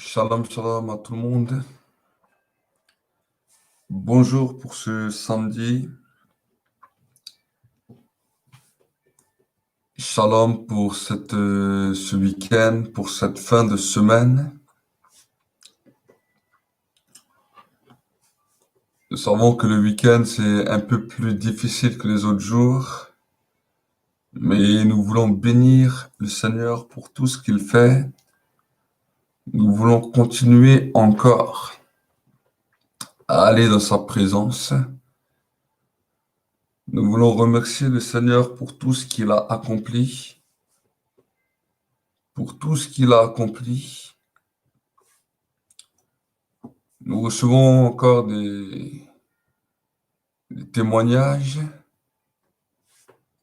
Shalom, shalom à tout le monde. Bonjour pour ce samedi. Shalom pour ce week-end, pour cette fin de semaine. Nous savons que le week-end, c'est un peu plus difficile que les autres jours, mais nous voulons bénir le Seigneur pour tout ce qu'il fait. Nous voulons continuer encore à aller dans sa présence. Nous voulons remercier le Seigneur pour tout ce qu'il a accompli, pour tout ce qu'il a accompli. Nous recevons encore des témoignages.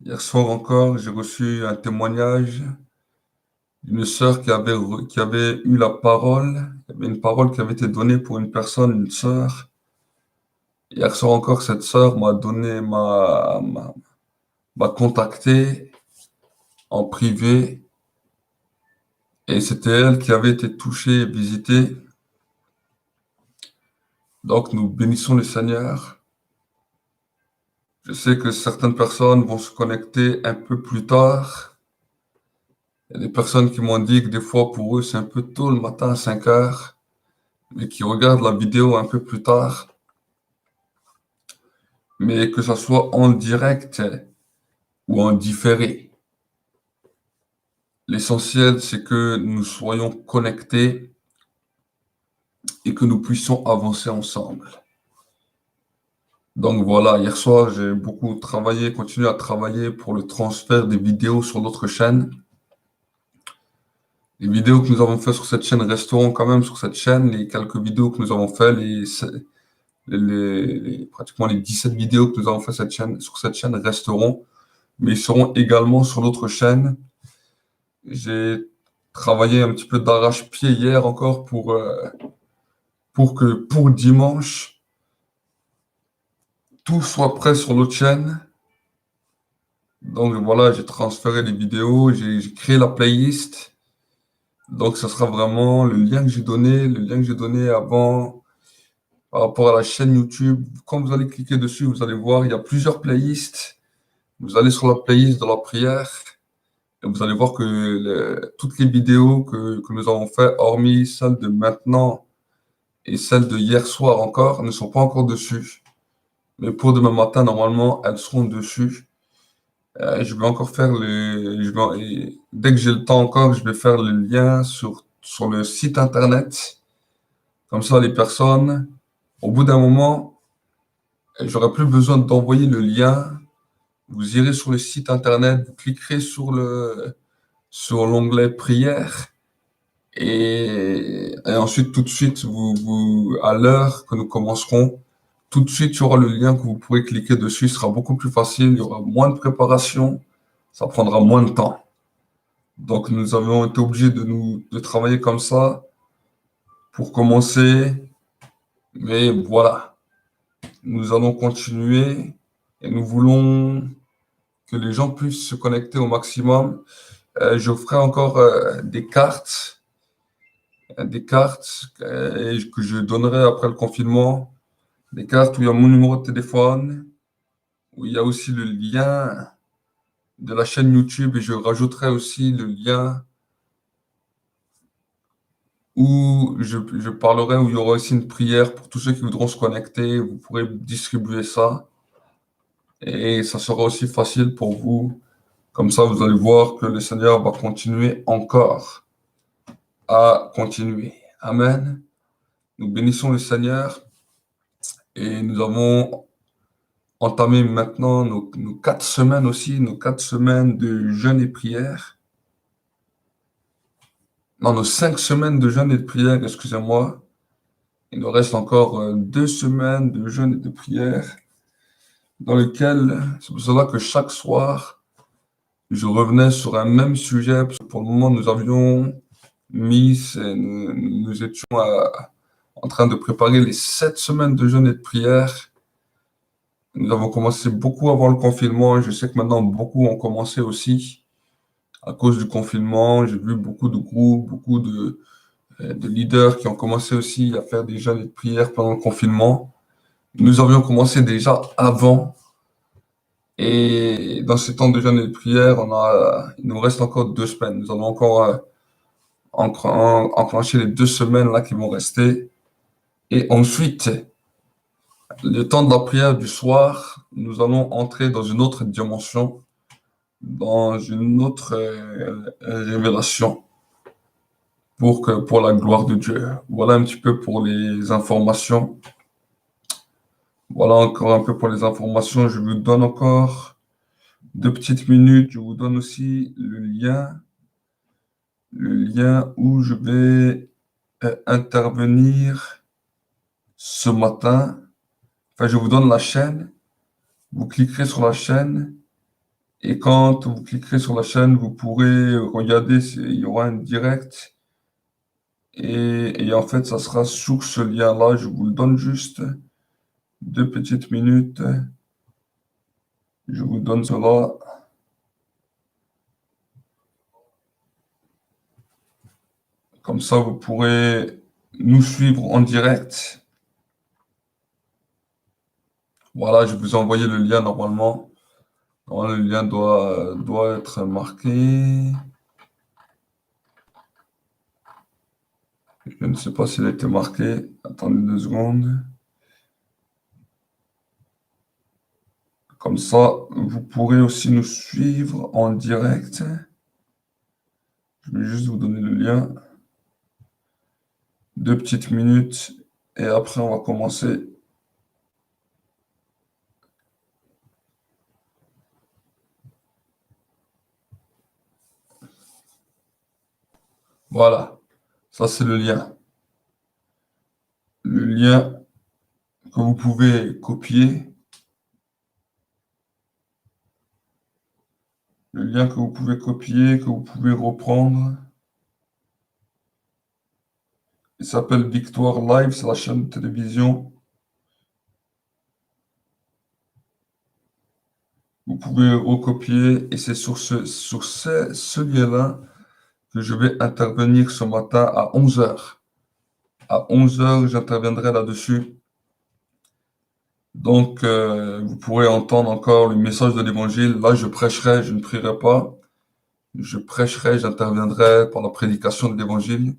Hier soir encore, j'ai reçu un témoignage d'une sœur qui avait eu la parole. Il y avait une parole qui avait été donnée pour une personne, une sœur. Hier soir encore, cette sœur m'a contacté en privé et c'était elle qui avait été touchée et visitée. Donc, nous bénissons le Seigneur. Je sais que certaines personnes vont se connecter un peu plus tard. Il y a des personnes qui m'ont dit que des fois, pour eux, c'est un peu tôt le matin à 5 heures, mais qui regardent la vidéo un peu plus tard. Mais que ça soit en direct ou en différé. L'essentiel, c'est que nous soyons connectés et que nous puissions avancer ensemble. Donc voilà, hier soir, j'ai beaucoup travaillé, continué à travailler pour le transfert des vidéos sur notre chaîne. Les vidéos que nous avons faites sur cette chaîne resteront quand même sur cette chaîne. Les quelques vidéos que nous avons faites, pratiquement les 17 vidéos que nous avons faites sur cette chaîne resteront, mais ils seront également sur l'autre chaîne. J'ai travaillé un petit peu d'arrache-pied hier encore pour que pour dimanche, tout soit prêt sur l'autre chaîne. Donc voilà, j'ai transféré les vidéos, j'ai créé la playlist. Donc ça sera vraiment le lien que j'ai donné avant par rapport à la chaîne YouTube. Quand vous allez cliquer dessus, vous allez voir, il y a plusieurs playlists. Vous allez sur la playlist de la prière et vous allez voir que toutes les vidéos que nous avons faites, hormis celle de maintenant et celle de hier soir encore, ne sont pas encore dessus. Mais pour demain matin, normalement, elles seront dessus. Je vais encore faire dès que j'ai le temps encore, je vais faire le lien sur le site internet. Comme ça, les personnes, au bout d'un moment, j'aurai plus besoin d'envoyer le lien. Vous irez sur le site internet, vous cliquerez sur l'onglet prière et ensuite tout de suite, à l'heure que nous commencerons, tout de suite, il y aura le lien que vous pourrez cliquer dessus. Ce sera beaucoup plus facile. Il y aura moins de préparation. Ça prendra moins de temps. Donc, nous avons été obligés de travailler comme ça pour commencer. Mais voilà, nous allons continuer et nous voulons que les gens puissent se connecter au maximum. Je ferai encore des cartes que je donnerai après le confinement. Des cartes où il y a mon numéro de téléphone, où il y a aussi le lien de la chaîne YouTube et je rajouterai aussi le lien où je parlerai, où il y aura aussi une prière pour tous ceux qui voudront se connecter. Vous pourrez distribuer ça et ça sera aussi facile pour vous. Comme ça, vous allez voir que le Seigneur va continuer encore à continuer. Amen. Nous bénissons le Seigneur et nous avons entamé maintenant nos 4 semaines aussi, nos 4 semaines de jeûne et prière. Non, nos 5 semaines de jeûne et de prière, excusez-moi. Il nous reste encore 2 semaines de jeûne et de prière dans lesquelles, c'est pour cela que chaque soir, je revenais sur un même sujet. Parce que pour le moment, nous avions nous étions en train de préparer les 7 semaines de jeûne et de prière. Nous avons commencé beaucoup avant le confinement. Je sais que maintenant, beaucoup ont commencé aussi. À cause du confinement, j'ai vu beaucoup de groupes, beaucoup de de leaders qui ont commencé aussi à faire des jeûnes et de prières pendant le confinement. Nous avions commencé déjà avant. Et dans ces temps de jeûne et de prière, il nous reste encore 2 semaines. Nous allons encore enclencher les 2 semaines là qui vont rester. Et ensuite, le temps de la prière du soir, nous allons entrer dans une autre dimension, dans une autre révélation pour la gloire de Dieu. Voilà un petit peu pour les informations. Voilà encore un peu pour les informations. Je vous donne encore 2 petites minutes. Je vous donne aussi le lien où je vais intervenir ce matin. Enfin, je vous donne la chaîne. Vous cliquerez sur la chaîne et quand vous cliquerez sur la chaîne, vous pourrez regarder, il y aura un direct et en fait, ça sera sur ce lien-là. Je vous le donne juste 2 petites minutes. Je vous donne cela. Comme ça, vous pourrez nous suivre en direct. Voilà, je vous ai envoyé le lien normalement. Le lien doit être marqué. Je ne sais pas s'il a été marqué. Attendez 2 secondes. Comme ça, vous pourrez aussi nous suivre en direct. Je vais juste vous donner le lien. 2 petites minutes et après on va commencer. Voilà, ça c'est le lien. Le lien que vous pouvez copier. Le lien que vous pouvez copier, que vous pouvez reprendre. Il s'appelle Victoire Live, c'est la chaîne de télévision. Vous pouvez recopier et c'est sur ce lien-là que je vais intervenir ce matin à 11h. À 11h, j'interviendrai là-dessus. Donc, vous pourrez entendre encore le message de l'Évangile. Là, je prêcherai, je ne prierai pas. Je prêcherai, j'interviendrai par la prédication de l'Évangile.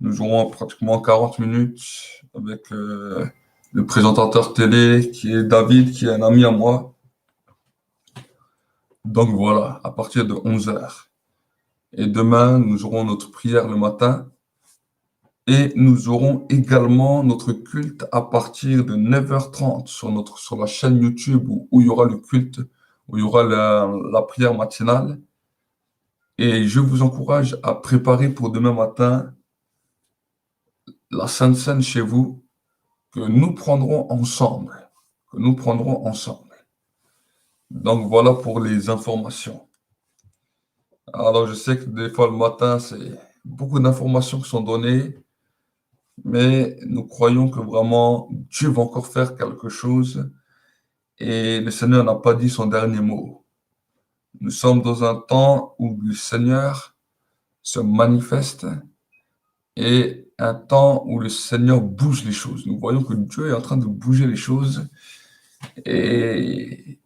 Nous aurons pratiquement 40 minutes avec le présentateur télé qui est David, qui est un ami à moi. Donc voilà, à partir de 11h. Et demain, nous aurons notre prière le matin. Et nous aurons également notre culte à partir de 9h30 sur la chaîne YouTube où il y aura le culte, où il y aura la prière matinale. Et je vous encourage à préparer pour demain matin la Sainte Seine chez vous, que nous prendrons ensemble. Que nous prendrons ensemble. Donc voilà pour les informations. Alors je sais que des fois le matin, c'est beaucoup d'informations qui sont données. Mais nous croyons que vraiment Dieu va encore faire quelque chose et le Seigneur n'a pas dit son dernier mot. Nous sommes dans un temps où le Seigneur se manifeste et un temps où le Seigneur bouge les choses. Nous voyons que Dieu est en train de bouger les choses et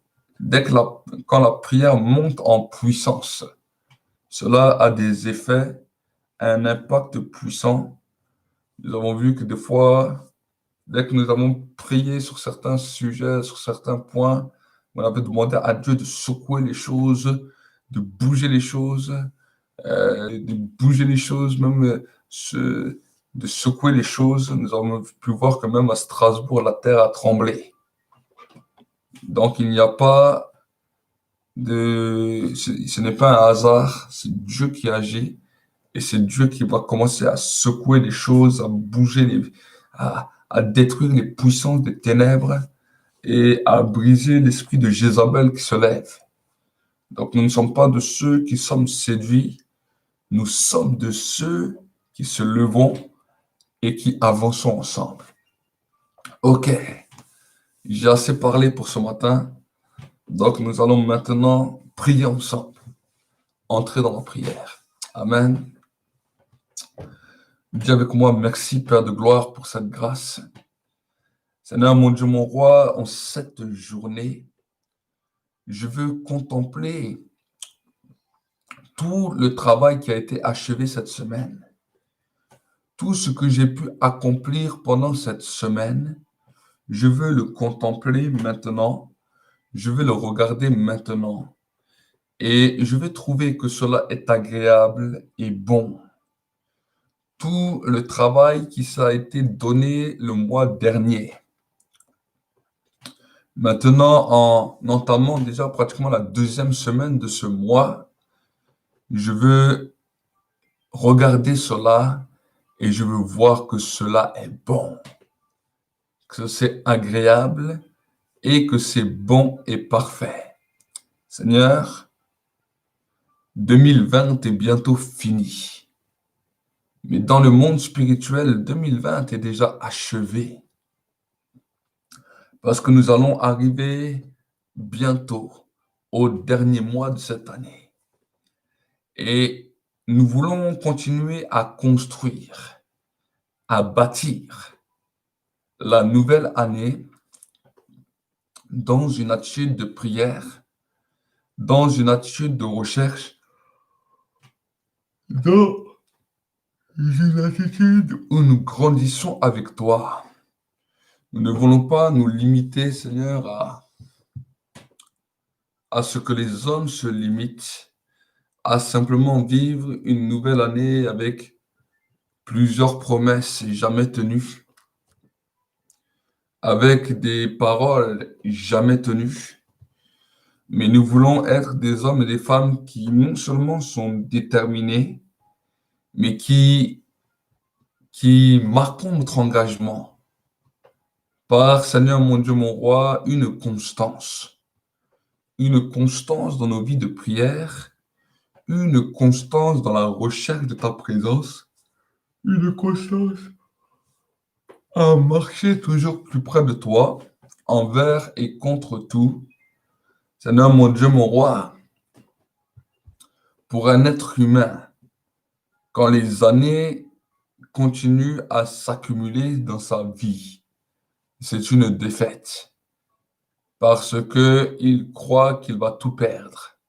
quand la prière monte en puissance, cela a des effets, un impact puissant. Nous avons vu que des fois, dès que nous avons prié sur certains sujets, sur certains points, on avait demandé à Dieu de secouer les choses, de bouger les choses, même de secouer les choses. Nous avons pu voir que même à Strasbourg, la terre a tremblé. Donc il n'y a pas ce n'est pas un hasard, c'est Dieu qui agit et c'est Dieu qui va commencer à secouer les choses, à bouger à détruire les puissances des ténèbres et à briser l'esprit de Jézabel qui se lève. Donc nous ne sommes pas de ceux qui sommes séduits, nous sommes de ceux qui se levons et qui avançons ensemble. Ok, j'ai assez parlé pour ce matin, donc nous allons maintenant prier ensemble, entrer dans la prière. Amen. Dis avec moi, merci Père de gloire pour cette grâce. Seigneur mon Dieu, mon roi, en cette journée, je veux contempler tout le travail qui a été achevé cette semaine. Tout ce que j'ai pu accomplir pendant cette semaine, je veux le contempler maintenant. Je veux le regarder maintenant. Et je veux trouver que cela est agréable et bon. Tout le travail qui ça a été donné le mois dernier. Maintenant, en entamant déjà pratiquement la deuxième semaine de ce mois, je veux regarder cela et je veux voir que cela est bon, que c'est agréable et que c'est bon et parfait. Seigneur, 2020 est bientôt fini. Mais dans le monde spirituel, 2020 est déjà achevé. Parce que nous allons arriver bientôt au dernier mois de cette année. Et nous voulons continuer à construire, à bâtir la nouvelle année dans une attitude de prière, dans une attitude de recherche, dans une attitude où nous grandissons avec toi. Nous ne voulons pas nous limiter, Seigneur, à ce que les hommes se limitent, à simplement vivre une nouvelle année avec plusieurs promesses jamais tenues, avec des paroles jamais tenues. Mais nous voulons être des hommes et des femmes qui non seulement sont déterminés, mais qui marquons notre engagement par, Seigneur mon Dieu, mon roi, une constance dans nos vies de prière, une constance dans la recherche de ta présence, une constance à marcher toujours plus près de toi, envers et contre tout. Seigneur mon Dieu, mon roi, pour un être humain, quand les années continuent à s'accumuler dans sa vie, c'est une défaite parce qu'il croit qu'il va tout perdre.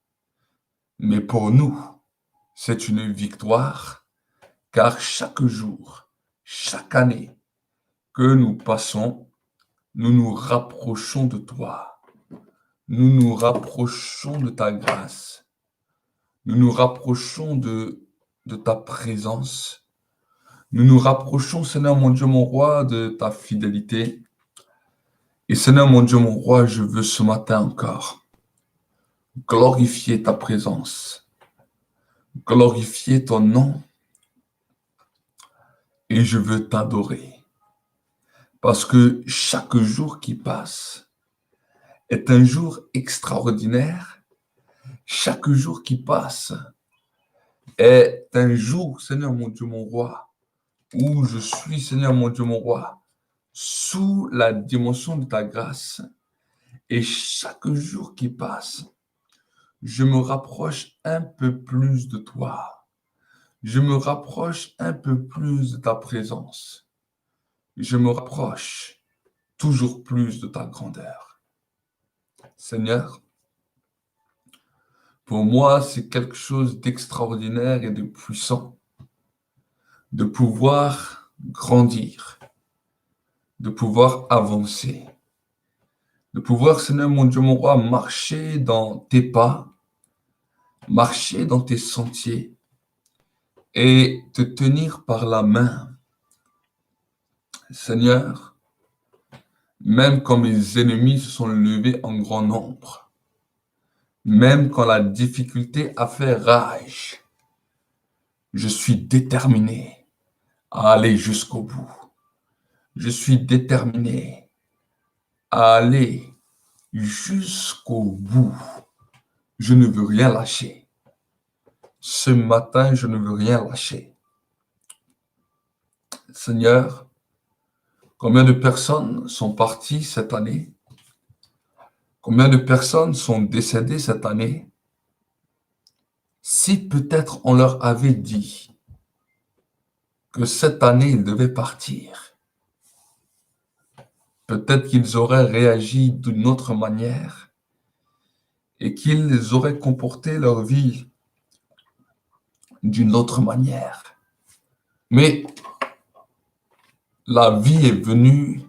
Mais pour nous, c'est une victoire car chaque jour, chaque année que nous passons, nous nous rapprochons de toi. Nous nous rapprochons de ta grâce. Nous nous rapprochons de ta présence. Nous nous rapprochons, Seigneur mon Dieu, mon roi, de ta fidélité. Et Seigneur mon Dieu, mon roi, je veux ce matin encore glorifier ta présence, glorifier ton nom, et je veux t'adorer. Parce que chaque jour qui passe est un jour extraordinaire. Chaque jour qui passe est un jour, Seigneur mon Dieu, mon roi, où je suis, Seigneur mon Dieu, mon roi, sous la dimension de ta grâce. Et chaque jour qui passe, je me rapproche un peu plus de toi. Je me rapproche un peu plus de ta présence. Je me rapproche toujours plus de ta grandeur. Seigneur, pour moi, c'est quelque chose d'extraordinaire et de puissant de pouvoir grandir, de pouvoir avancer, de pouvoir, Seigneur mon Dieu, mon roi, marcher dans tes pas, marcher dans tes sentiers et te tenir par la main. Seigneur, même quand mes ennemis se sont levés en grand nombre, même quand la difficulté a fait rage, je suis déterminé à aller jusqu'au bout. Je suis déterminé à aller jusqu'au bout. Je ne veux rien lâcher. Ce matin, je ne veux rien lâcher. Seigneur, combien de personnes sont parties cette année? Combien de personnes sont décédées cette année? Si peut-être on leur avait dit que cette année, ils devaient partir, peut-être qu'ils auraient réagi d'une autre manière et qu'ils auraient comporté leur vie d'une autre manière. Mais la vie est venue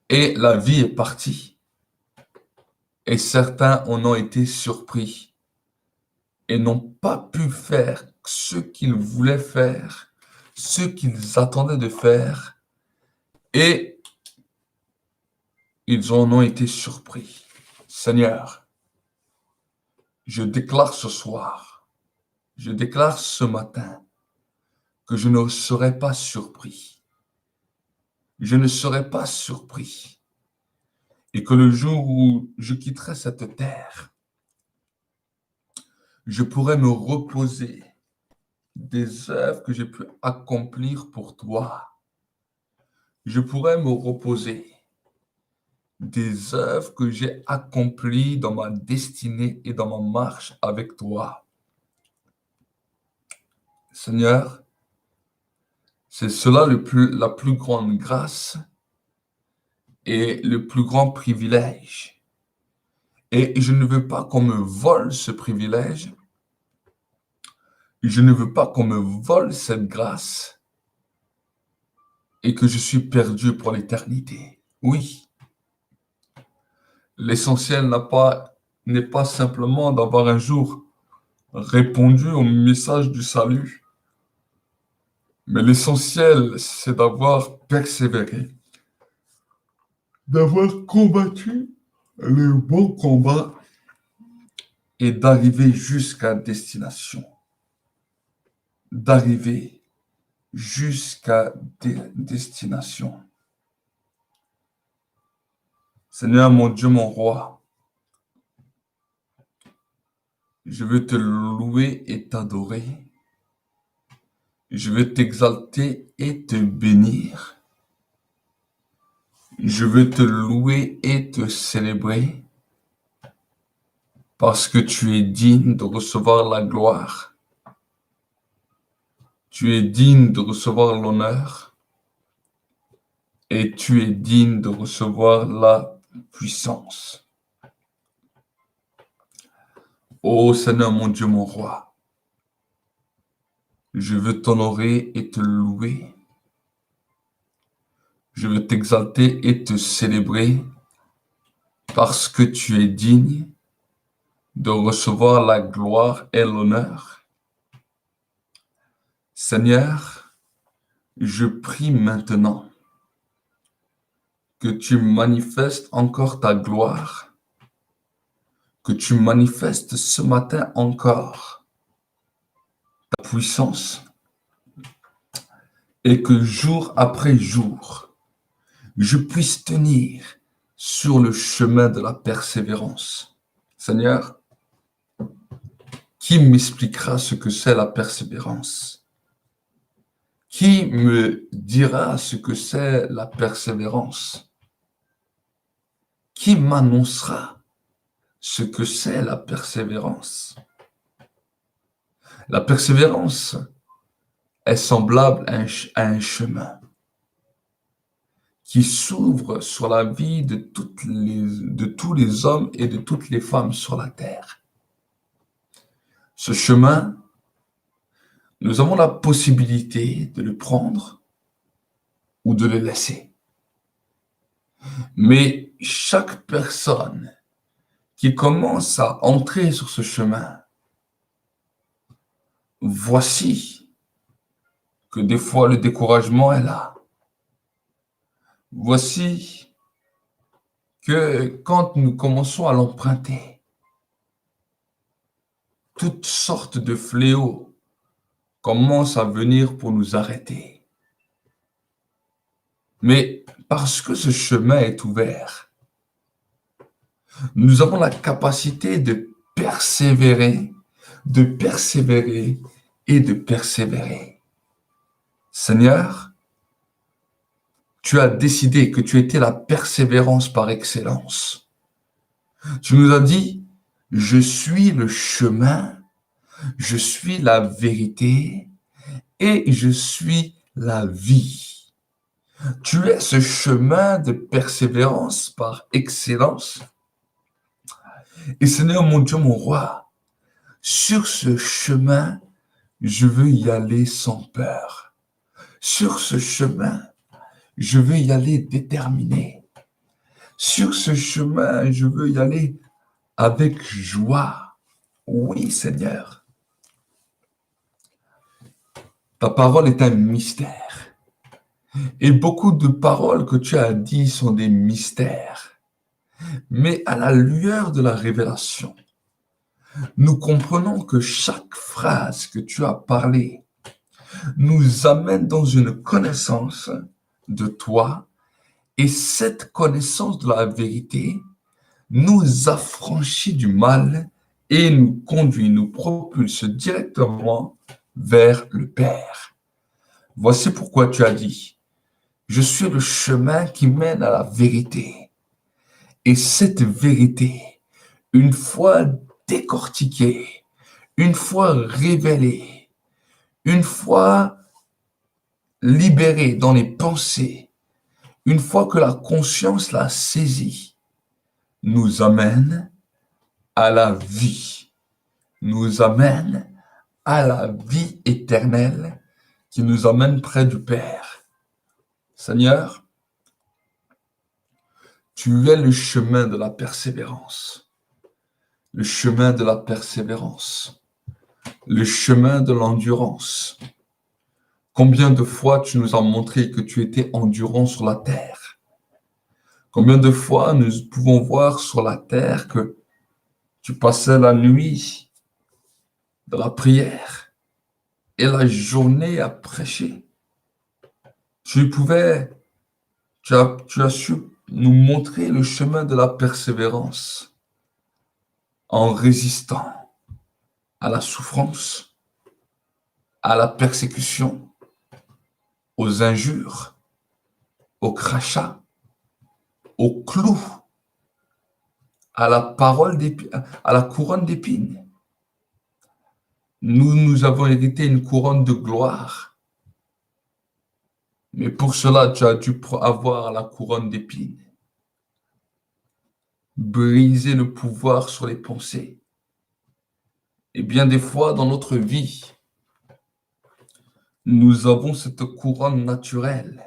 et la vie est partie. Et certains en ont été surpris et n'ont pas pu faire ce qu'ils voulaient faire, ce qu'ils attendaient de faire, et ils en ont été surpris. Seigneur, je déclare ce soir, je déclare ce matin que je ne serai pas surpris. Je ne serai pas surpris. Et que le jour où je quitterai cette terre, je pourrai me reposer des œuvres que j'ai pu accomplir pour toi. Je pourrai me reposer des œuvres que j'ai accomplies dans ma destinée et dans ma marche avec toi. Seigneur, c'est cela la plus grande grâce et le plus grand privilège. Et je ne veux pas qu'on me vole ce privilège. Je ne veux pas qu'on me vole cette grâce et que je suis perdu pour l'éternité. Oui, l'essentiel n'est pas simplement d'avoir un jour répondu au message du salut, mais l'essentiel, c'est d'avoir persévéré, d'avoir combattu le bon combat et d'arriver jusqu'à destination. D'arriver jusqu'à destination. Seigneur, mon Dieu, mon roi, je veux te louer et t'adorer. Je veux t'exalter et te bénir. Je veux te louer et te célébrer parce que tu es digne de recevoir la gloire. Tu es digne de recevoir l'honneur et tu es digne de recevoir la puissance. Ô Seigneur, mon Dieu, mon roi, je veux t'honorer et te louer. Je veux t'exalter et te célébrer parce que tu es digne de recevoir la gloire et l'honneur. Seigneur, je prie maintenant que tu manifestes encore ta gloire, que tu manifestes ce matin encore ta puissance et que jour après jour, je puisse tenir sur le chemin de la persévérance. Seigneur, qui m'expliquera ce que c'est la persévérance? Qui me dira ce que c'est la persévérance? Qui m'annoncera ce que c'est la persévérance? La persévérance est semblable à un chemin qui s'ouvre sur la vie de tous les hommes et de toutes les femmes sur la terre. Ce chemin, nous avons la possibilité de le prendre ou de le laisser. Mais chaque personne qui commence à entrer sur ce chemin, voici que des fois le découragement est là. Voici que quand nous commençons à l'emprunter, toutes sortes de fléaux commencent à venir pour nous arrêter. Mais parce que ce chemin est ouvert, nous avons la capacité de persévérer et de persévérer. Seigneur, tu as décidé que tu étais la persévérance par excellence. Tu nous as dit, je suis le chemin, je suis la vérité et je suis la vie. Tu es ce chemin de persévérance par excellence. Et Seigneur mon Dieu, mon roi, sur ce chemin, je veux y aller sans peur. Sur ce chemin, je veux y aller déterminé. Sur ce chemin, je veux y aller avec joie. Oui, Seigneur. Ta parole est un mystère. Et beaucoup de paroles que tu as dites sont des mystères. Mais à la lueur de la révélation, nous comprenons que chaque phrase que tu as parlée nous amène dans une connaissance de toi. Et cette connaissance de la vérité nous affranchit du mal et nous conduit, nous propulse directement vers le Père. Voici pourquoi tu as dit, je suis le chemin qui mène à la vérité. Et cette vérité, une fois décortiquée, une fois révélée, une fois libérée dans les pensées, une fois que la conscience l'a saisie, nous amène à la vie, nous amène à la vie éternelle qui nous amène près du Père. Seigneur, tu es le chemin de la persévérance, le chemin de la persévérance, le chemin de l'endurance. Combien de fois tu nous as montré que tu étais endurant sur la terre? Combien de fois nous pouvons voir sur la terre que tu passais la nuit dans la prière et la journée à prêcher? Tu as su nous montrer le chemin de la persévérance en résistant à la souffrance, à la persécution, aux injures, aux crachats, aux clous, à la parole d'épine, à la couronne d'épines. Nous avons hérité une couronne de gloire. Mais pour cela, tu as dû avoir la couronne d'épines. Briser le pouvoir sur les pensées. Et bien des fois, dans notre vie, nous avons cette couronne naturelle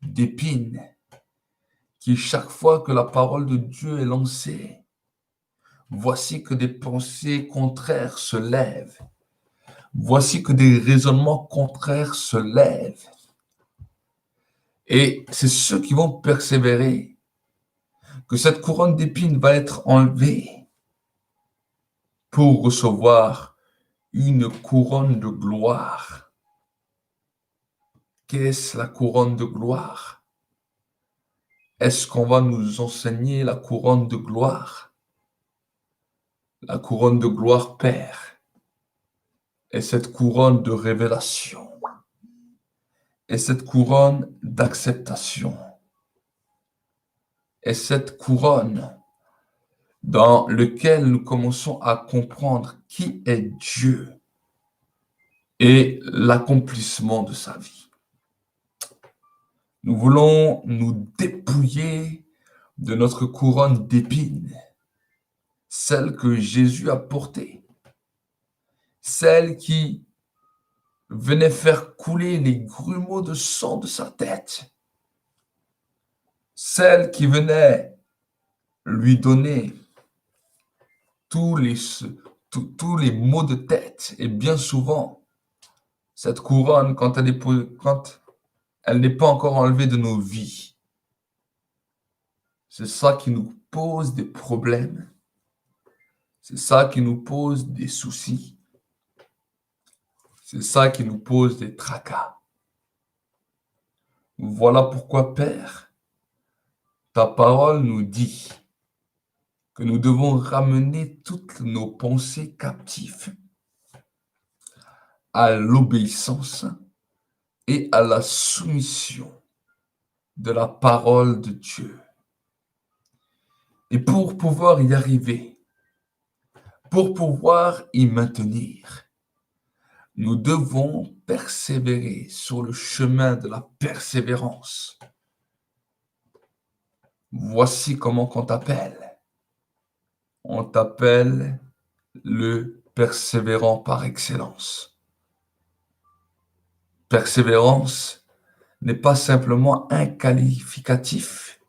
d'épines qui, chaque fois que la parole de Dieu est lancée, voici que des pensées contraires se lèvent. Voici que des raisonnements contraires se lèvent. Et c'est ceux qui vont persévérer que cette couronne d'épines va être enlevée pour recevoir une couronne de gloire. Qu'est-ce la couronne de gloire? Est-ce qu'on va nous enseigner la couronne de gloire? La couronne de gloire, Père, est cette couronne de révélation, est cette couronne d'acceptation, est cette couronne dans laquelle nous commençons à comprendre qui est Dieu et l'accomplissement de sa vie. Nous voulons nous dépouiller de notre couronne d'épines, celle que Jésus a portée, celle qui venait faire couler les grumeaux de sang de sa tête, celle qui venait lui donner tous les maux de tête. Et bien souvent, cette couronne, quand elle n'est pas encore enlevée de nos vies, c'est ça qui nous pose des problèmes, c'est ça qui nous pose des soucis, c'est ça qui nous pose des tracas. Voilà pourquoi, Père, ta parole nous dit que nous devons ramener toutes nos pensées captives à l'obéissance et à la soumission de la parole de Dieu. Et pour pouvoir y arriver, pour pouvoir y maintenir, Nous devons persévérer sur le chemin de la persévérance. Voici comment on t'appelle. On t'appelle le persévérant par excellence. Persévérance n'est pas simplement un qualificatif,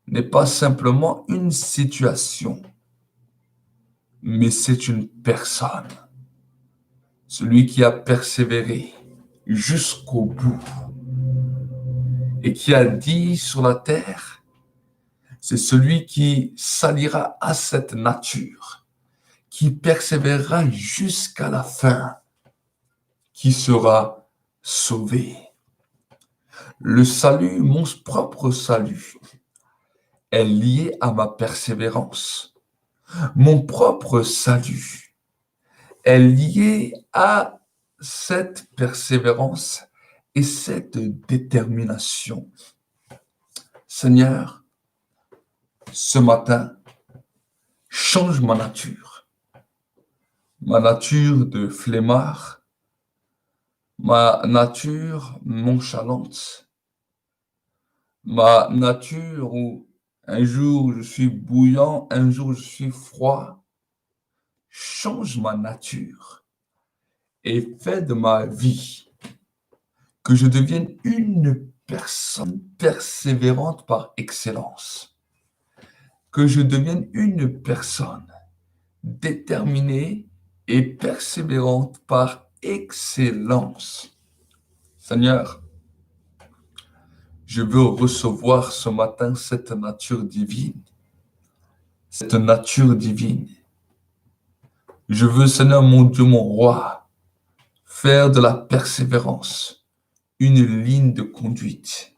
n'est pas simplement une situation, mais c'est une personne. Celui qui a persévéré jusqu'au bout et qui a dit sur la terre, c'est celui qui s'alliera à cette nature, qui persévérera jusqu'à la fin, qui sera sauvé. Le salut, mon propre salut, est lié à ma persévérance. Mon propre salut est lié à cette persévérance et cette détermination. Seigneur, ce matin, change ma nature de flemmard, ma nature nonchalante, ma nature où un jour je suis bouillant, un jour je suis froid. Change ma nature et fais de ma vie que je devienne une personne persévérante par excellence, que je devienne une personne déterminée et persévérante par excellence. Seigneur, je veux recevoir ce matin cette nature divine. Cette nature divine. Je veux, Seigneur mon Dieu, mon roi, faire de la persévérance une ligne de conduite.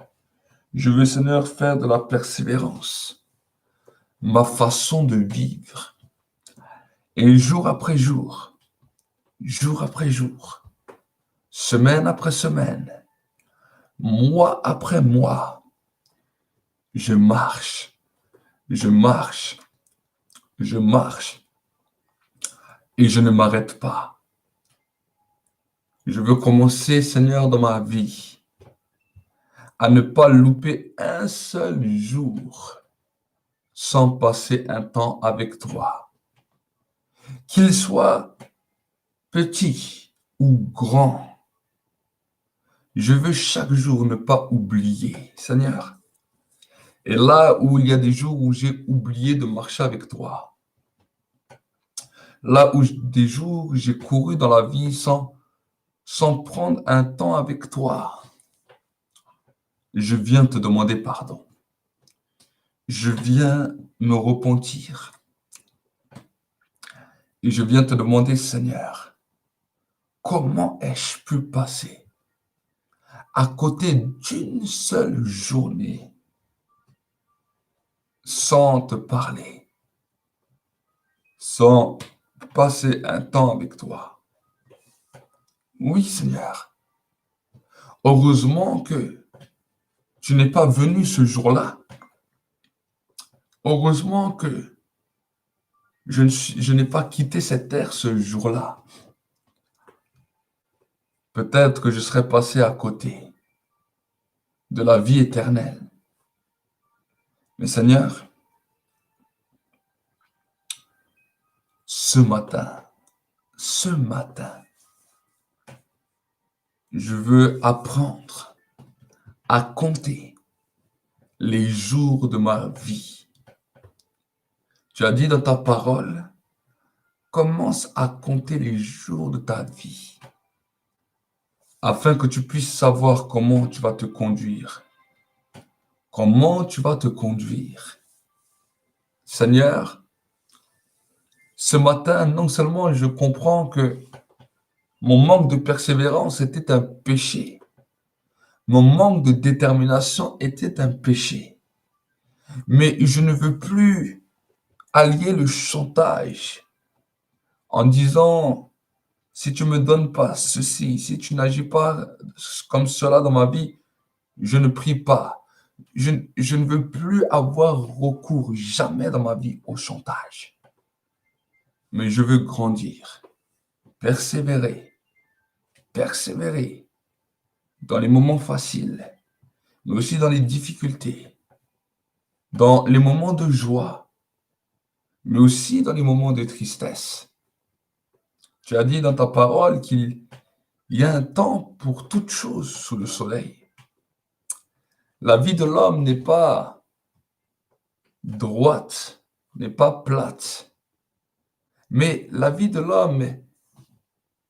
Je veux, Seigneur, faire de la persévérance ma façon de vivre. Et jour après jour, semaine après semaine, mois après mois, je marche, et je ne m'arrête pas. Je veux commencer, Seigneur, dans ma vie, à ne pas louper un seul jour sans passer un temps avec toi. Qu'il soit petit ou grand, je veux chaque jour ne pas oublier, Seigneur. Et là où il y a des jours où j'ai oublié de marcher avec toi, là où des jours où j'ai couru dans la vie sans prendre un temps avec toi, je viens te demander pardon. Je viens me repentir. Et je viens te demander, Seigneur, comment ai-je pu passer à côté d'une seule journée sans te parler, sans passer un temps avec toi? Oui, Seigneur. Heureusement que tu n'es pas venu ce jour-là. Heureusement que je n'ai pas quitté cette terre ce jour-là. Peut-être que je serais passé à côté de la vie éternelle. Mais Seigneur, ce matin, je veux apprendre à compter les jours de ma vie. Tu as dit dans ta parole, commence à compter les jours de ta vie afin que tu puisses savoir comment tu vas te conduire. Comment tu vas te conduire. Seigneur, ce matin, non seulement je comprends que mon manque de persévérance était un péché, mon manque de détermination était un péché, mais je ne veux plus allier le chantage en disant, si tu ne me donnes pas ceci, si tu n'agis pas comme cela dans ma vie, je ne prie pas. Je ne veux plus avoir recours jamais dans ma vie au chantage. Mais je veux grandir, persévérer persévérer dans les moments faciles, mais aussi dans les difficultés, dans les moments de joie, mais aussi dans les moments de tristesse. Tu as dit dans ta parole qu'il y a un temps pour toute chose sous le soleil. La vie de l'homme n'est pas droite, n'est pas plate, mais la vie de l'homme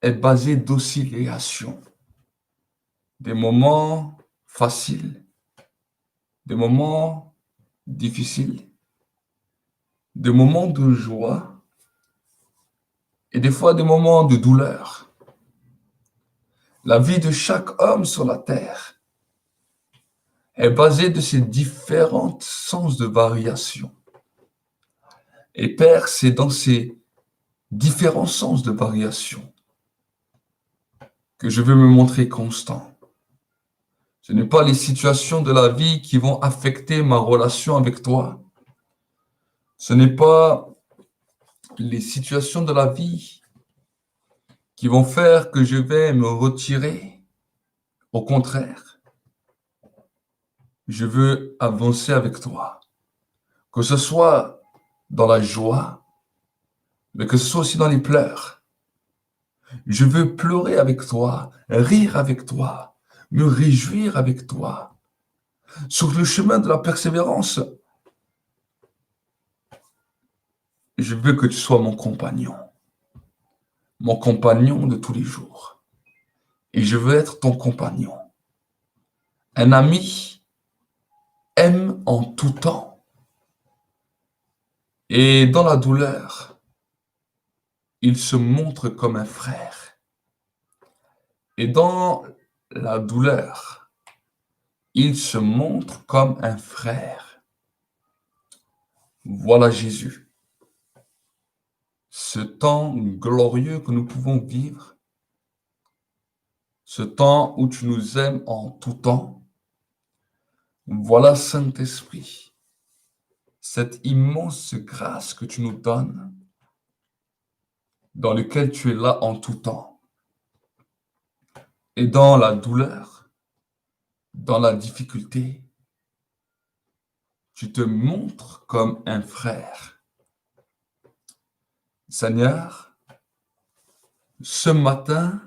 est basée d'oscillations, des moments faciles, des moments difficiles, des moments de joie et des fois des moments de douleur. La vie de chaque homme sur la terre est basée de ces différents sens de variation. Et Père, c'est dans ces différents sens de variation que je veux me montrer constant. Ce n'est pas les situations de la vie qui vont affecter ma relation avec toi. Ce n'est pas les situations de la vie qui vont faire que je vais me retirer. Au contraire, je veux avancer avec toi. Que ce soit dans la joie, mais que ce soit aussi dans les pleurs. Je veux pleurer avec toi, rire avec toi, me réjouir avec toi. Sur le chemin de la persévérance, je veux que tu sois mon compagnon de tous les jours. Et je veux être ton compagnon. Un ami aime en tout temps. Et dans la douleur, il se montre comme un frère. Et dans la douleur, il se montre comme un frère. Voilà Jésus. Ce temps glorieux que nous pouvons vivre, ce temps où tu nous aimes en tout temps, voilà Saint-Esprit, cette immense grâce que tu nous donnes, dans lequel tu es là en tout temps. Et dans la douleur, dans la difficulté, tu te montres comme un frère. Seigneur, ce matin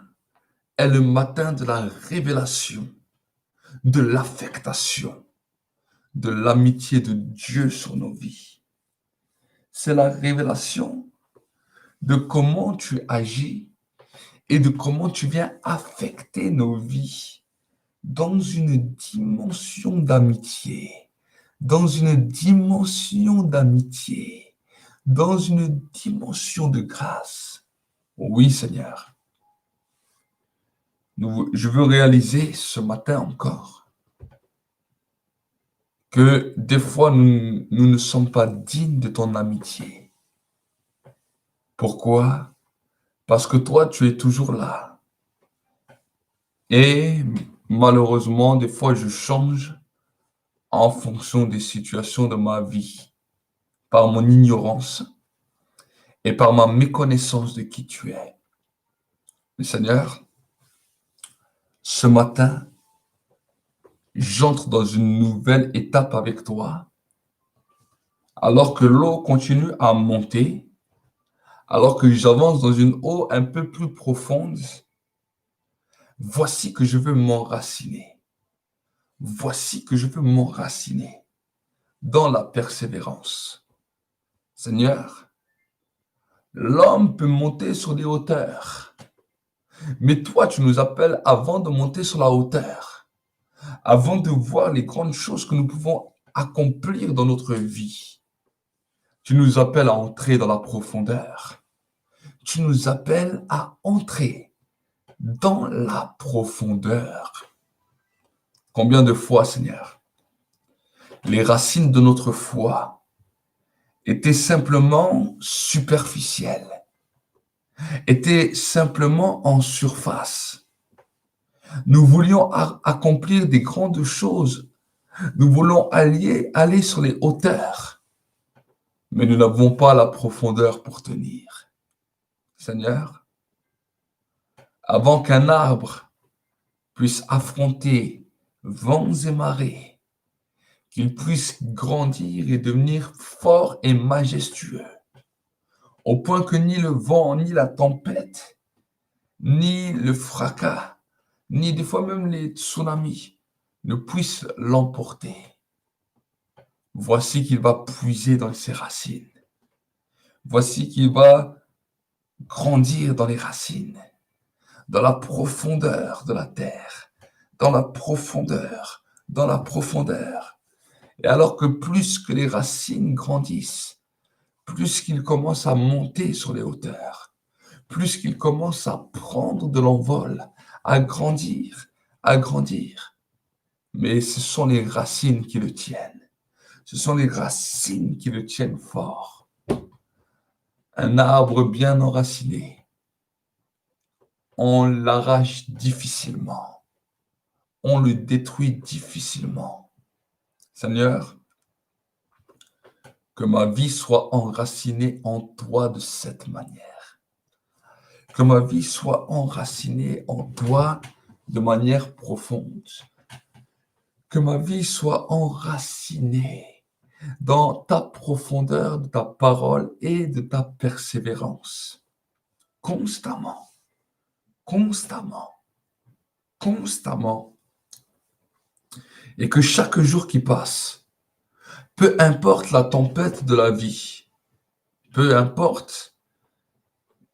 est le matin de la révélation, de l'affectation, de l'amitié de Dieu sur nos vies. C'est la révélation de comment tu agis et de comment tu viens affecter nos vies dans une dimension d'amitié, dans une dimension d'amitié, dans une dimension de grâce. Oui, Seigneur. Je veux réaliser ce matin encore que des fois, nous ne sommes pas dignes de ton amitié. Pourquoi? Parce que toi, tu es toujours là. Et malheureusement, des fois, je change en fonction des situations de ma vie, par mon ignorance et par ma méconnaissance de qui tu es. Mais Seigneur, ce matin, j'entre dans une nouvelle étape avec toi, alors que l'eau continue à monter, alors que j'avance dans une eau un peu plus profonde. Voici que je veux m'enraciner. Voici que je veux m'enraciner dans la persévérance. Seigneur, l'homme peut monter sur des hauteurs, mais toi, tu nous appelles avant de monter sur la hauteur, avant de voir les grandes choses que nous pouvons accomplir dans notre vie. Tu nous appelles à entrer dans la profondeur. Tu nous appelles à entrer dans la profondeur. Combien de fois, Seigneur, les racines de notre foi étaient simplement superficielles, étaient simplement en surface. Nous voulions accomplir des grandes choses. Nous voulons aller sur les hauteurs, mais nous n'avons pas la profondeur pour tenir. Seigneur, avant qu'un arbre puisse affronter vents et marées, qu'il puisse grandir et devenir fort et majestueux, au point que ni le vent, ni la tempête, ni le fracas, ni des fois même les tsunamis ne puissent l'emporter. Voici qu'il va puiser dans ses racines. Voici qu'il va grandir dans les racines, dans la profondeur de la terre, dans la profondeur, dans la profondeur. Et alors que plus que les racines grandissent, plus qu'ils commencent à monter sur les hauteurs, plus qu'ils commencent à prendre de l'envol, à grandir, à grandir. Mais ce sont les racines qui le tiennent. Ce sont les racines qui le tiennent fort. Un arbre bien enraciné, on l'arrache difficilement. On le détruit difficilement. Seigneur, que ma vie soit enracinée en toi de cette manière. Que ma vie soit enracinée en toi de manière profonde. Que ma vie soit enracinée dans ta profondeur de ta parole et de ta persévérance. Constamment, constamment, constamment. Et que chaque jour qui passe, peu importe la tempête de la vie, peu importe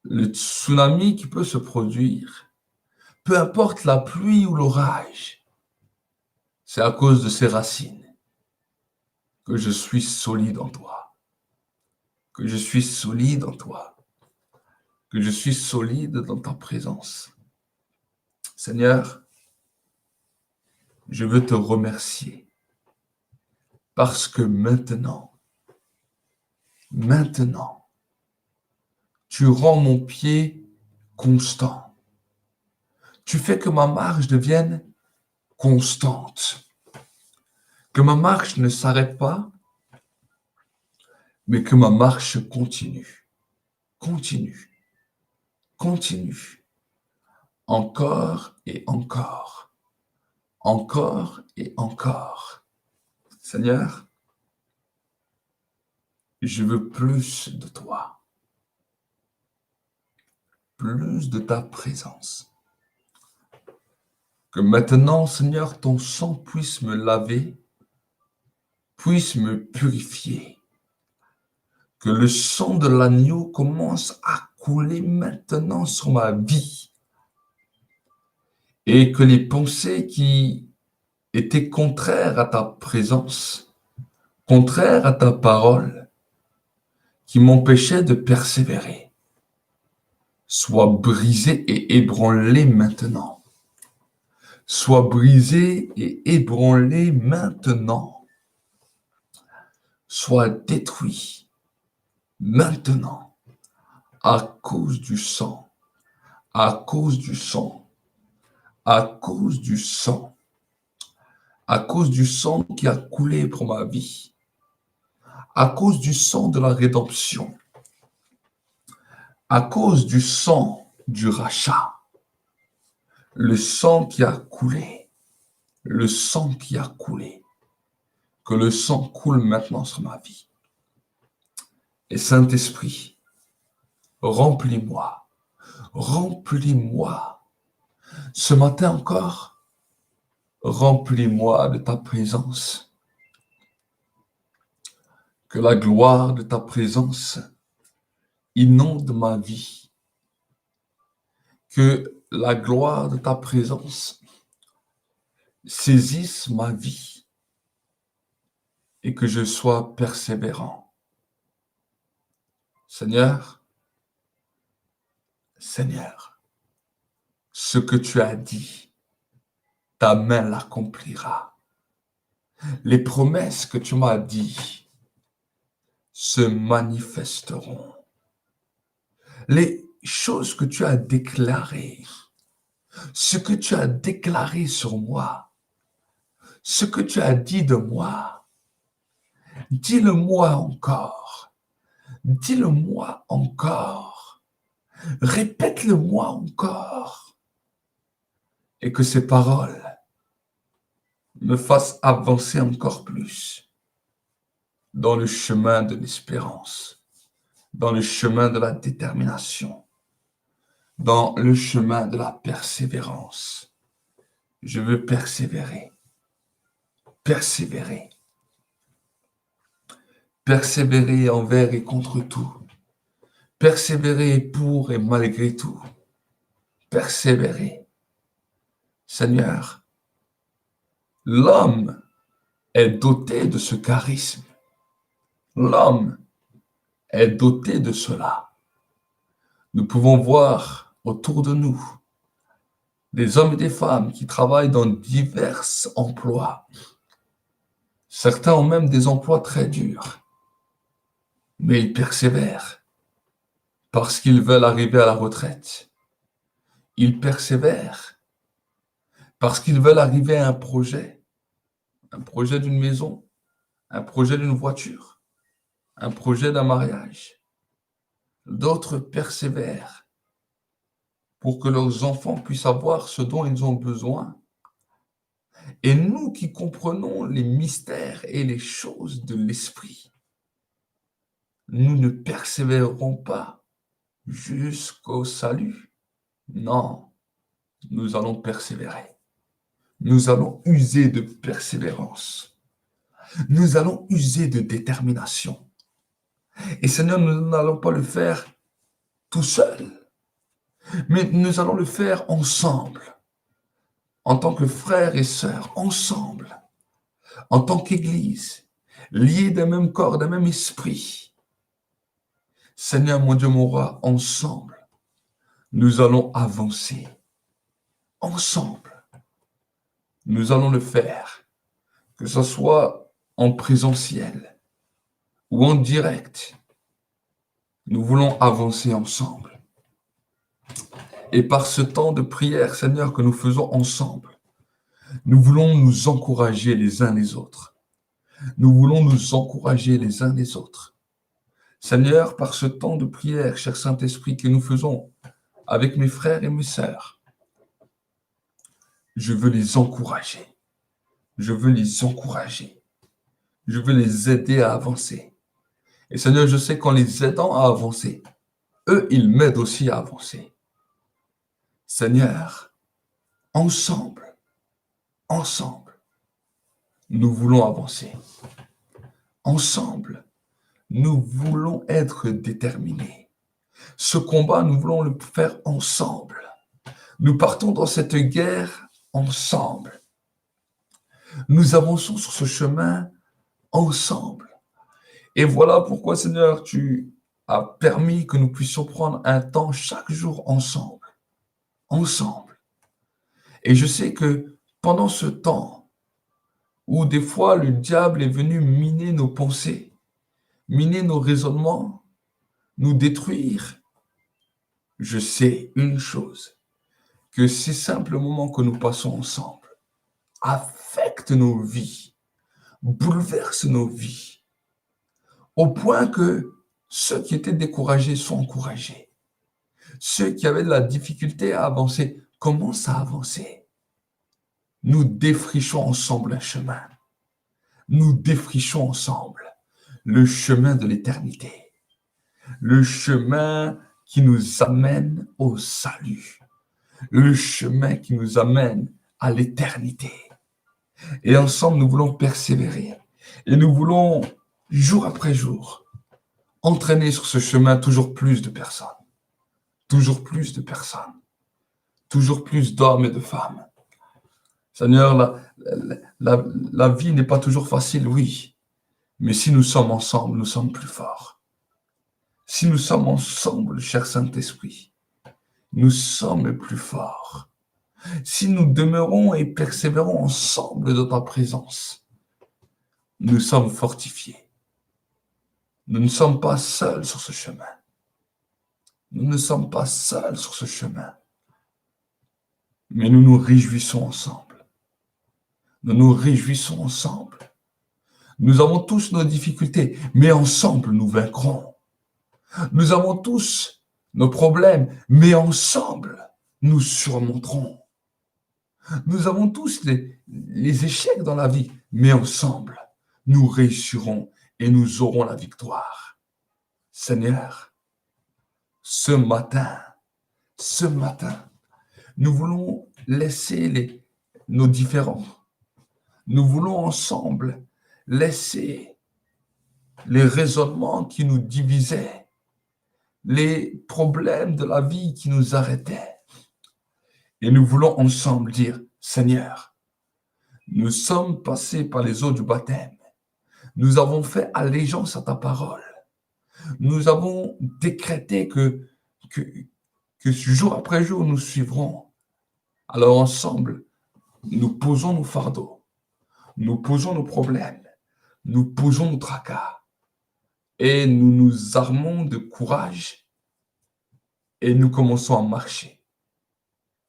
le tsunami qui peut se produire, peu importe la pluie ou l'orage, c'est à cause de ces racines que je suis solide en toi, que je suis solide en toi, que je suis solide dans ta présence. Seigneur, je veux te remercier parce que maintenant, tu rends mon pied constant. Tu fais que ma marche devienne constante. Que ma marche ne s'arrête pas, mais que ma marche continue. Continue. Continue. Encore et encore. Encore et encore. Seigneur, je veux plus de toi. Plus de ta présence. Que maintenant, Seigneur, ton sang puisse me laver, puisse me purifier. Que le sang de l'agneau commence à couler maintenant sur ma vie. Et que les pensées qui étaient contraires à ta présence, contraires à ta parole, qui m'empêchaient de persévérer, soient brisées et ébranlées maintenant. Soient brisées et ébranlées maintenant. Soient détruits maintenant à cause du sang, à cause du sang, à cause du sang, à cause du sang qui a coulé pour ma vie, à cause du sang de la rédemption, à cause du sang du rachat, le sang qui a coulé, le sang qui a coulé, que le sang coule maintenant sur ma vie. Et Saint-Esprit, remplis-moi, remplis-moi. Ce matin encore, remplis-moi de ta présence. Que la gloire de ta présence inonde ma vie. Que la gloire de ta présence saisisse ma vie et que je sois persévérant. Seigneur, Seigneur, ce que tu as dit, ta main l'accomplira. Les promesses que tu m'as dit se manifesteront. Les choses que tu as déclarées, ce que tu as déclaré sur moi, ce que tu as dit de moi, dis-le-moi encore. Dis-le-moi encore. Répète-le-moi encore. et que ces paroles me fassent avancer encore plus dans le chemin de l'espérance, dans le chemin de la détermination, dans le chemin de la persévérance. Je veux persévérer, persévérer, persévérer envers et contre tout, persévérer pour et malgré tout, persévérer. Seigneur, l'homme est doté de ce charisme. L'homme est doté de cela. Nous pouvons voir autour de nous des hommes et des femmes qui travaillent dans divers emplois. Certains ont même des emplois très durs, mais ils persévèrent parce qu'ils veulent arriver à la retraite. Ils persévèrent parce qu'ils veulent arriver à un projet d'une maison, un projet d'une voiture, un projet d'un mariage. D'autres persévèrent pour que leurs enfants puissent avoir ce dont ils ont besoin. Et nous qui comprenons les mystères et les choses de l'esprit, nous ne persévérerons pas jusqu'au salut. Non, nous allons persévérer. Nous allons user de persévérance. Nous allons user de détermination. Et Seigneur, nous n'allons pas le faire tout seul, mais nous allons le faire ensemble, en tant que frères et sœurs, ensemble, en tant qu'Église, liés d'un même corps, d'un même esprit. Seigneur, mon Dieu, mon roi, ensemble, nous allons avancer. Ensemble, nous allons le faire, que ce soit en présentiel ou en direct. Nous voulons avancer ensemble. Et par ce temps de prière, Seigneur, que nous faisons ensemble, nous voulons nous encourager les uns les autres. Nous voulons nous encourager les uns les autres. Seigneur, par ce temps de prière, cher Saint-Esprit, que nous faisons avec mes frères et mes sœurs, je veux les encourager. Je veux les encourager. Je veux les aider à avancer. Et Seigneur, je sais qu'en les aidant à avancer, eux, ils m'aident aussi à avancer. Seigneur, ensemble, nous voulons avancer. Ensemble, nous voulons être déterminés. Ce combat, nous voulons le faire ensemble. Nous partons dans cette guerre ensemble. Nous avançons sur ce chemin ensemble. Et voilà pourquoi, Seigneur, tu as permis que nous puissions prendre un temps chaque jour ensemble. Ensemble. Et je sais que pendant ce temps, où des fois le diable est venu miner nos pensées, miner nos raisonnements, nous détruire, je sais une chose, que ces simples moments que nous passons ensemble affectent nos vies, bouleversent nos vies, au point que ceux qui étaient découragés sont encouragés. Ceux qui avaient de la difficulté à avancer commencent à avancer. Nous défrichons ensemble un chemin. Nous défrichons ensemble le chemin de l'éternité. Le chemin qui nous amène au salut. Le chemin qui nous amène à l'éternité. Et ensemble, nous voulons persévérer. Et nous voulons, jour après jour, entraîner sur ce chemin toujours plus de personnes. Toujours plus de personnes. Toujours plus d'hommes et de femmes. Seigneur, la vie n'est pas toujours facile, oui. Mais si nous sommes ensemble, nous sommes plus forts. Si nous sommes ensemble, cher Saint-Esprit, nous sommes plus forts. Si nous demeurons et persévérons ensemble dans ta présence, nous sommes fortifiés. Nous ne sommes pas seuls sur ce chemin. Nous ne sommes pas seuls sur ce chemin. Mais nous nous réjouissons ensemble. Nous nous réjouissons ensemble. Nous avons tous nos difficultés, mais ensemble nous vaincrons. Nous avons tous nos problèmes, mais ensemble nous surmonterons. Nous avons tous les échecs dans la vie, mais ensemble, nous réussirons et nous aurons la victoire. Seigneur, ce matin, nous voulons laisser nos différends. Nous voulons ensemble laisser les raisonnements qui nous divisaient, les problèmes de la vie qui nous arrêtaient. Et nous voulons ensemble dire, Seigneur, nous sommes passés par les eaux du baptême. Nous avons fait allégeance à ta parole. Nous avons décrété que jour après jour, nous suivrons. Alors ensemble, nous posons nos fardeaux, nous posons nos problèmes, nous posons nos tracas et nous nous armons de courage et nous commençons à marcher.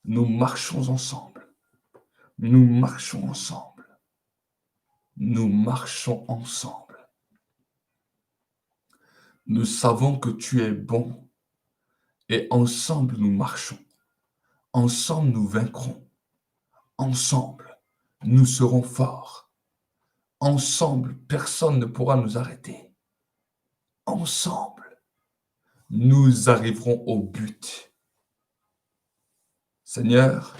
Nous marchons ensemble. Nous marchons ensemble. Nous marchons ensemble. Nous savons que tu es bon et ensemble nous marchons. Ensemble nous vaincrons. Ensemble nous serons forts. Ensemble personne ne pourra nous arrêter. Ensemble nous arriverons au but. Seigneur,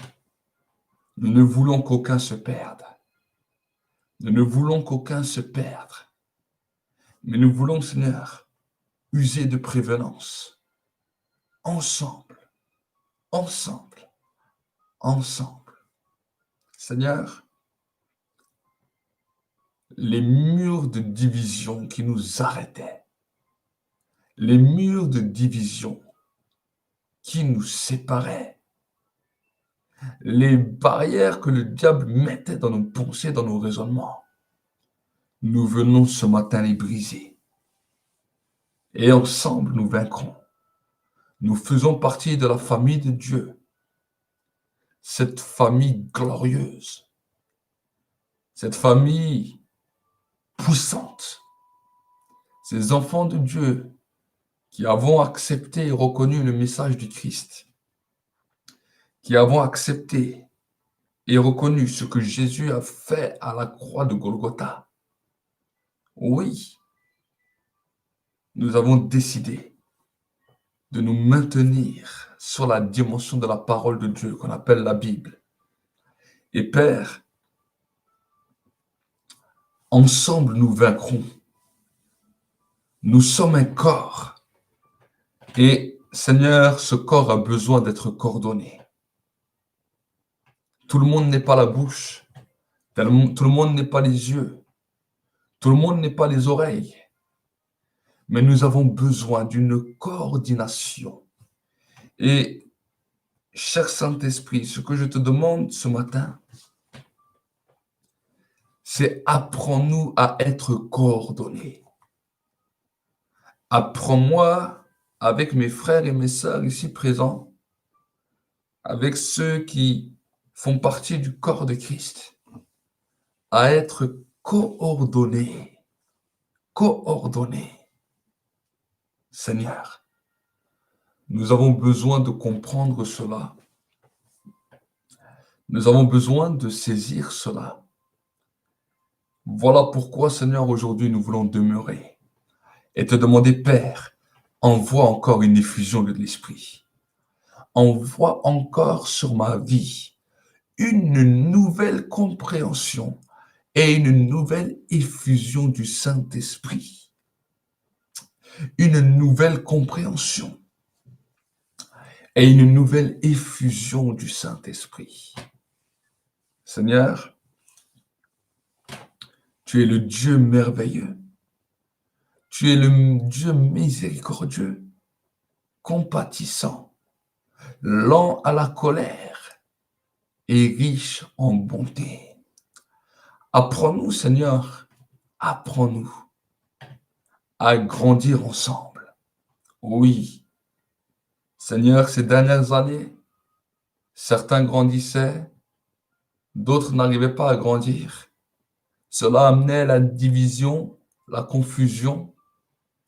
nous ne voulons qu'aucun se perde. Nous ne voulons qu'aucun se perde. Mais nous voulons, Seigneur, user de prévenance. Ensemble, ensemble, ensemble. Seigneur, les murs de division qui nous arrêtaient, les murs de division qui nous séparaient, les barrières que le diable mettait dans nos pensées, dans nos raisonnements, nous venons ce matin les briser. Et ensemble, nous vaincrons. Nous faisons partie de la famille de Dieu, cette famille glorieuse, cette famille puissante, ces enfants de Dieu qui avons accepté et reconnu le message du Christ, qui avons accepté et reconnu ce que Jésus a fait à la croix de Golgotha. Oui, nous avons décidé de nous maintenir sur la dimension de la parole de Dieu qu'on appelle la Bible. Et Père, ensemble nous vaincrons. Nous sommes un corps. Et Seigneur, ce corps a besoin d'être coordonné. Tout le monde n'est pas la bouche. Tout le monde n'est pas les yeux. Tout le monde n'est pas les oreilles. Mais nous avons besoin d'une coordination. Et, cher Saint-Esprit, ce que je te demande ce matin, c'est apprends-nous à être coordonnés. Apprends-moi, avec mes frères et mes sœurs ici présents, avec ceux qui font partie du corps de Christ, à être coordonnés. Coordonnés. Seigneur, nous avons besoin de comprendre cela. Nous avons besoin de saisir cela. Voilà pourquoi, Seigneur, aujourd'hui, nous voulons demeurer et te demander, Père, envoie encore une effusion de l'Esprit. Envoie encore sur ma vie une nouvelle compréhension et une nouvelle effusion du Saint-Esprit. Une nouvelle compréhension et une nouvelle effusion du Saint-Esprit. Seigneur, tu es le Dieu merveilleux. Tu es le Dieu miséricordieux, compatissant, lent à la colère et riche en bonté. Apprends-nous, Seigneur, apprends-nous à grandir ensemble. Oui, Seigneur, ces dernières années, certains grandissaient, d'autres n'arrivaient pas à grandir. Cela amenait la division, la confusion,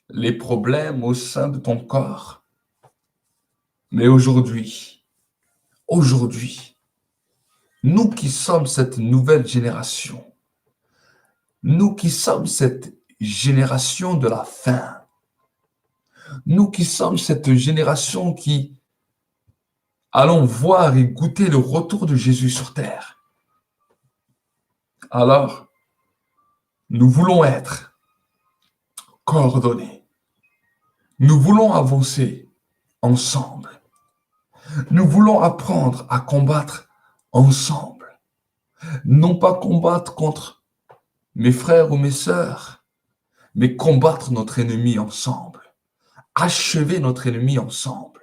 les problèmes au sein de ton corps. Mais aujourd'hui, Nous qui sommes cette nouvelle génération, nous qui sommes cette génération de la fin, nous qui sommes cette génération qui allons voir et goûter le retour de Jésus sur terre. Alors, nous voulons être coordonnés. Nous voulons avancer ensemble. Nous voulons apprendre à combattre ensemble. Non pas combattre contre mes frères ou mes sœurs, mais combattre notre ennemi ensemble. Achever notre ennemi ensemble.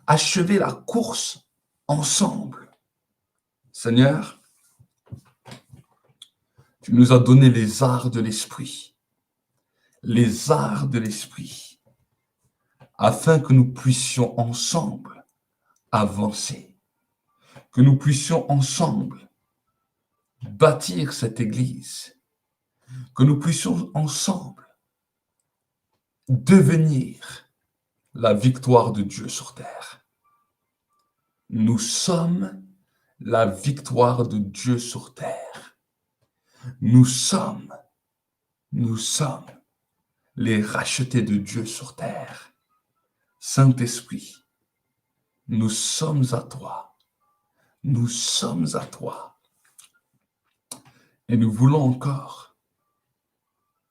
Achever la course ensemble. Seigneur, tu nous as donné les arts de l'esprit. Les arts de l'esprit. Afin que nous puissions ensemble avancer. Que nous puissions ensemble bâtir cette église. Que nous puissions ensemble devenir la victoire de Dieu sur terre. Nous sommes la victoire de Dieu sur terre. Nous sommes les rachetés de Dieu sur terre. Saint-Esprit, nous sommes à toi. Nous sommes à toi. Et nous voulons encore,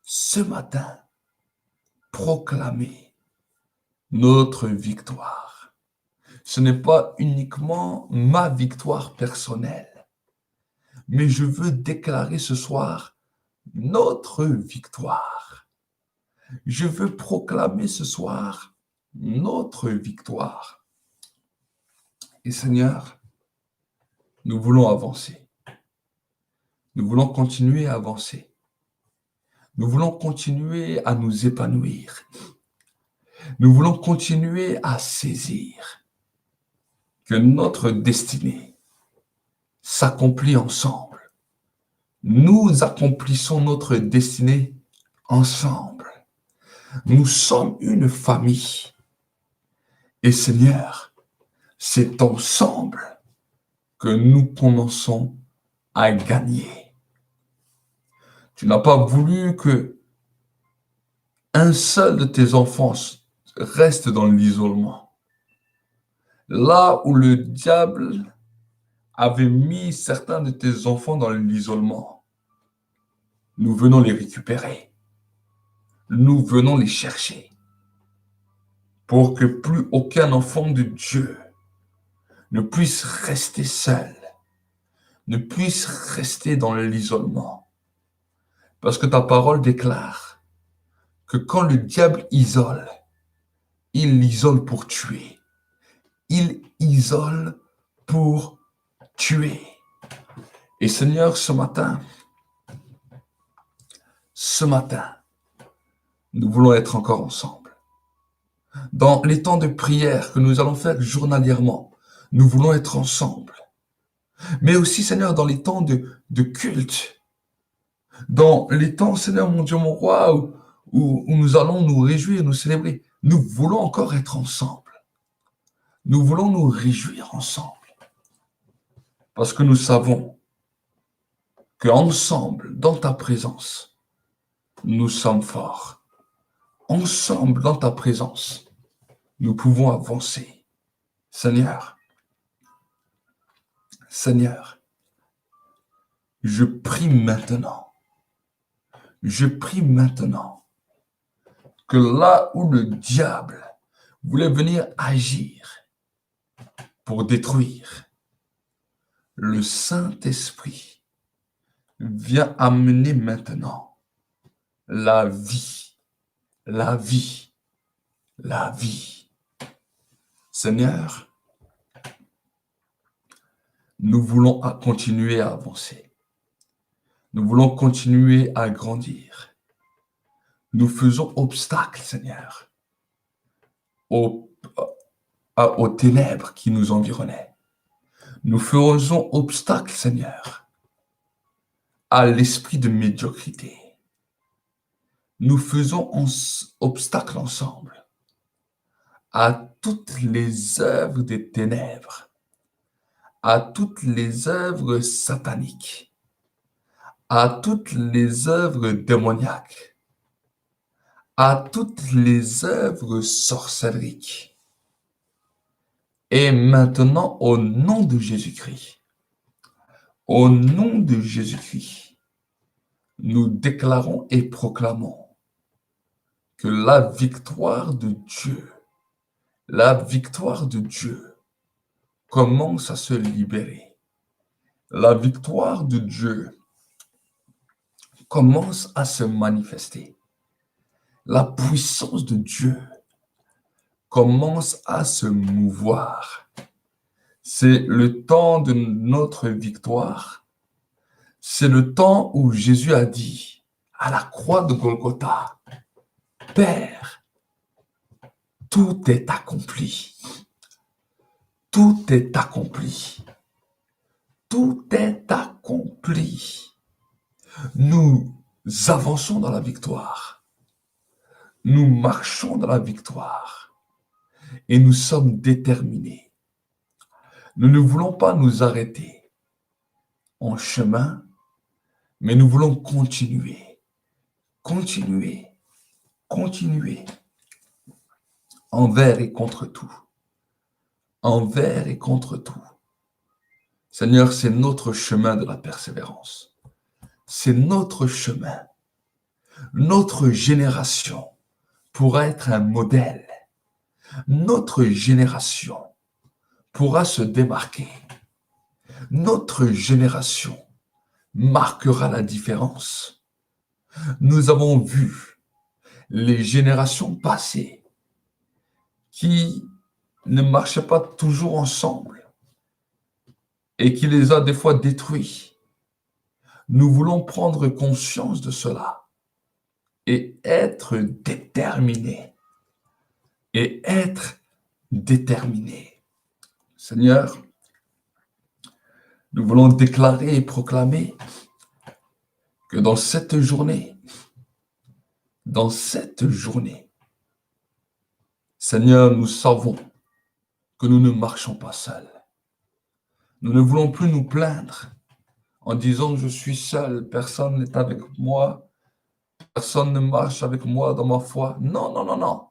ce matin, proclamer notre victoire. Ce n'est pas uniquement ma victoire personnelle, mais je veux déclarer ce soir notre victoire. Je veux proclamer ce soir notre victoire. Et Seigneur, nous voulons avancer. Nous voulons continuer à avancer. Nous voulons continuer à nous épanouir. Nous voulons continuer à saisir que notre destinée s'accomplit ensemble. Nous accomplissons notre destinée ensemble. Nous sommes une famille. Et Seigneur, c'est ensemble que nous commençons à gagner. Tu n'as pas voulu que un seul de tes enfants reste dans l'isolement. Là où le diable avait mis certains de tes enfants dans l'isolement, nous venons les récupérer. Nous venons les chercher pour que plus aucun enfant de Dieu ne puisse rester seul, ne puisse rester dans l'isolement. Parce que ta parole déclare que quand le diable isole, il isole pour tuer. Il isole pour tuer. Et Seigneur, ce matin, nous voulons être encore ensemble. Dans les temps de prière que nous allons faire journalièrement, nous voulons être ensemble. Mais aussi, Seigneur, dans les temps de culte, dans les temps, Seigneur, mon Dieu, mon roi, où nous allons nous réjouir, nous célébrer, nous voulons encore être ensemble. Nous voulons nous réjouir ensemble. Parce que nous savons qu'ensemble, dans ta présence, nous sommes forts. Ensemble, dans ta présence, nous pouvons avancer. Seigneur, je prie maintenant que là où le diable voulait venir agir pour détruire, le Saint-Esprit vient amener maintenant la vie. Seigneur, nous voulons continuer à avancer. Nous voulons continuer à grandir. Nous faisons obstacle, Seigneur, aux ténèbres qui nous environnaient. Nous faisons obstacle, Seigneur, à l'esprit de médiocrité. Nous faisons obstacle ensemble à toutes les œuvres des ténèbres, à toutes les œuvres sataniques, à toutes les œuvres démoniaques, à toutes les œuvres sorcériques. Et maintenant, au nom de Jésus-Christ, au nom de Jésus-Christ, nous déclarons et proclamons que la victoire de Dieu commence à se libérer. La victoire de Dieu commence à se manifester. La puissance de Dieu commence à se mouvoir. C'est le temps de notre victoire. C'est le temps où Jésus a dit à la croix de Golgotha, Père, tout est accompli. Tout est accompli. Tout est accompli. Nous avançons dans la victoire. Nous marchons dans la victoire. Et nous sommes déterminés. Nous ne voulons pas nous arrêter en chemin, mais nous voulons continuer. Continuer. Continuer. Envers et contre tout. Envers et contre tout. Seigneur, c'est notre chemin de la persévérance. C'est notre chemin. Notre génération pourra être un modèle. Notre génération pourra se démarquer. Notre génération marquera la différence. Nous avons vu les générations passées qui ne marchaient pas toujours ensemble et qui les a des fois détruits. Nous voulons prendre conscience de cela et être déterminés. Et être déterminés. Seigneur, nous voulons déclarer et proclamer que dans cette journée, Seigneur, nous savons que nous ne marchons pas seuls. Nous ne voulons plus nous plaindre en disant je suis seul, personne n'est avec moi, personne ne marche avec moi dans ma foi. Non, non, non, non.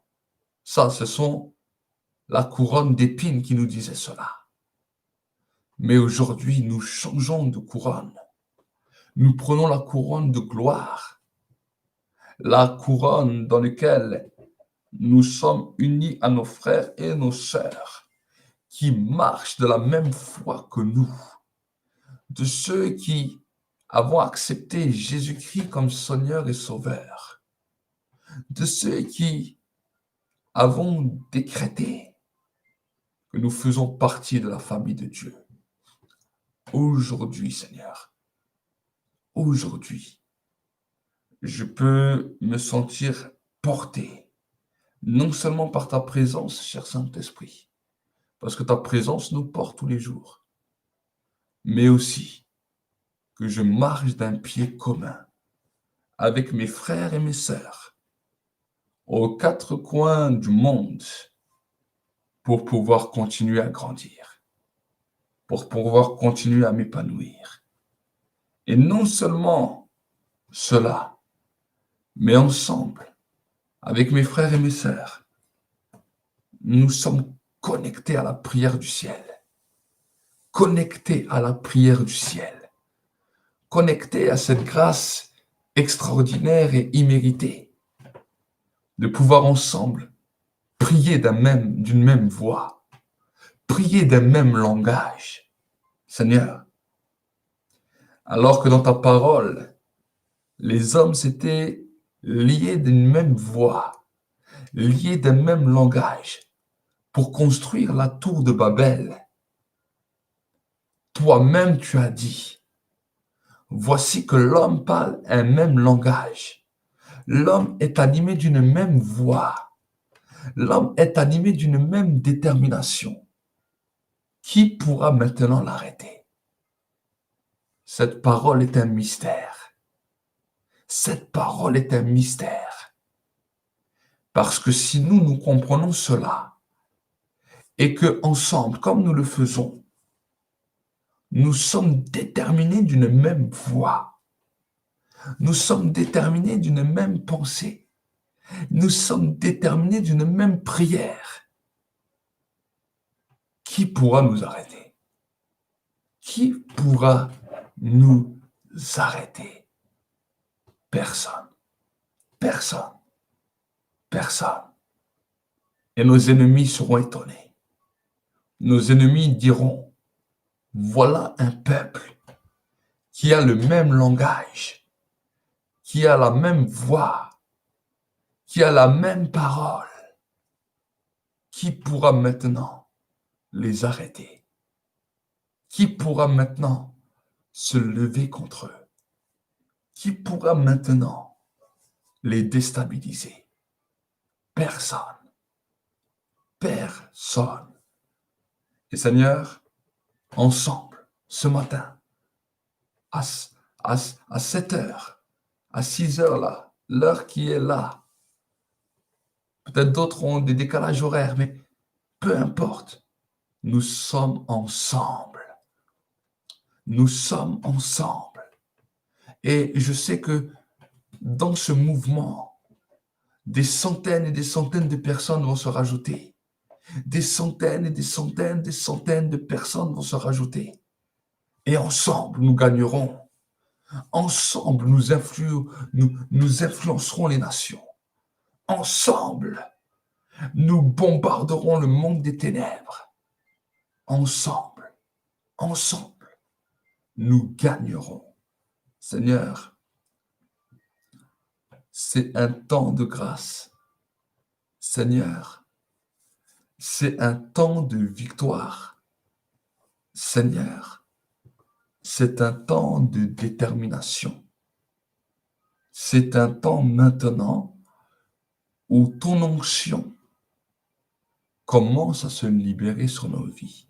Ça, ce sont la couronne d'épines qui nous disait cela. Mais aujourd'hui, nous changeons de couronne. Nous prenons la couronne de gloire, la couronne dans laquelle nous sommes unis à nos frères et nos sœurs qui marchent de la même foi que nous, de ceux qui avons accepté Jésus-Christ comme Seigneur et Sauveur, de ceux qui avons décrété que nous faisons partie de la famille de Dieu. Aujourd'hui, Seigneur, aujourd'hui, je peux me sentir porté, non seulement par ta présence, cher Saint-Esprit, parce que ta présence nous porte tous les jours, mais aussi que je marche d'un pied commun avec mes frères et mes sœurs aux quatre coins du monde pour pouvoir continuer à grandir, pour pouvoir continuer à m'épanouir. Et non seulement cela, mais ensemble, avec mes frères et mes sœurs, nous sommes connectés à la prière du ciel, connectés à la prière du ciel, connectés à cette grâce extraordinaire et imméritée de pouvoir ensemble prier d'une même voix, prier d'un même langage. Seigneur, alors que dans ta parole, les hommes s'étaient liés d'une même voix, liés d'un même langage pour construire la tour de Babel. Toi-même, tu as dit, voici que l'homme parle un même langage. L'homme est animé d'une même voix. L'homme est animé d'une même détermination. Qui pourra maintenant l'arrêter? Cette parole est un mystère. Cette parole est un mystère. Parce que si nous comprenons cela, et que ensemble, comme nous le faisons, Nous sommes déterminés d'une même voie. Nous sommes déterminés d'une même pensée. Nous sommes déterminés d'une même prière. Qui pourra nous arrêter? Qui pourra nous arrêter? Personne. Personne. Personne. Et nos ennemis seront étonnés. Nos ennemis diront, voilà un peuple qui a le même langage, qui a la même voix, qui a la même parole. Qui pourra maintenant les arrêter? Qui pourra maintenant se lever contre eux? Qui pourra maintenant les déstabiliser? Personne. Personne. Et Seigneur, ensemble, ce matin, à 7 heures, à 6 heures là, l'heure qui est là, peut-être d'autres ont des décalages horaires, mais peu importe, nous sommes ensemble. Nous sommes ensemble. Et je sais que dans ce mouvement, des centaines et des centaines de personnes vont se rajouter. Des centaines et des centaines, des centaines de personnes vont se rajouter. Et ensemble, nous gagnerons. Ensemble, nous influencerons les nations. Ensemble, nous bombarderons le monde des ténèbres. Ensemble, nous gagnerons. Seigneur, c'est un temps de grâce. Seigneur, c'est un temps de victoire. Seigneur, c'est un temps de détermination. C'est un temps maintenant où ton onction commence à se libérer sur nos vies.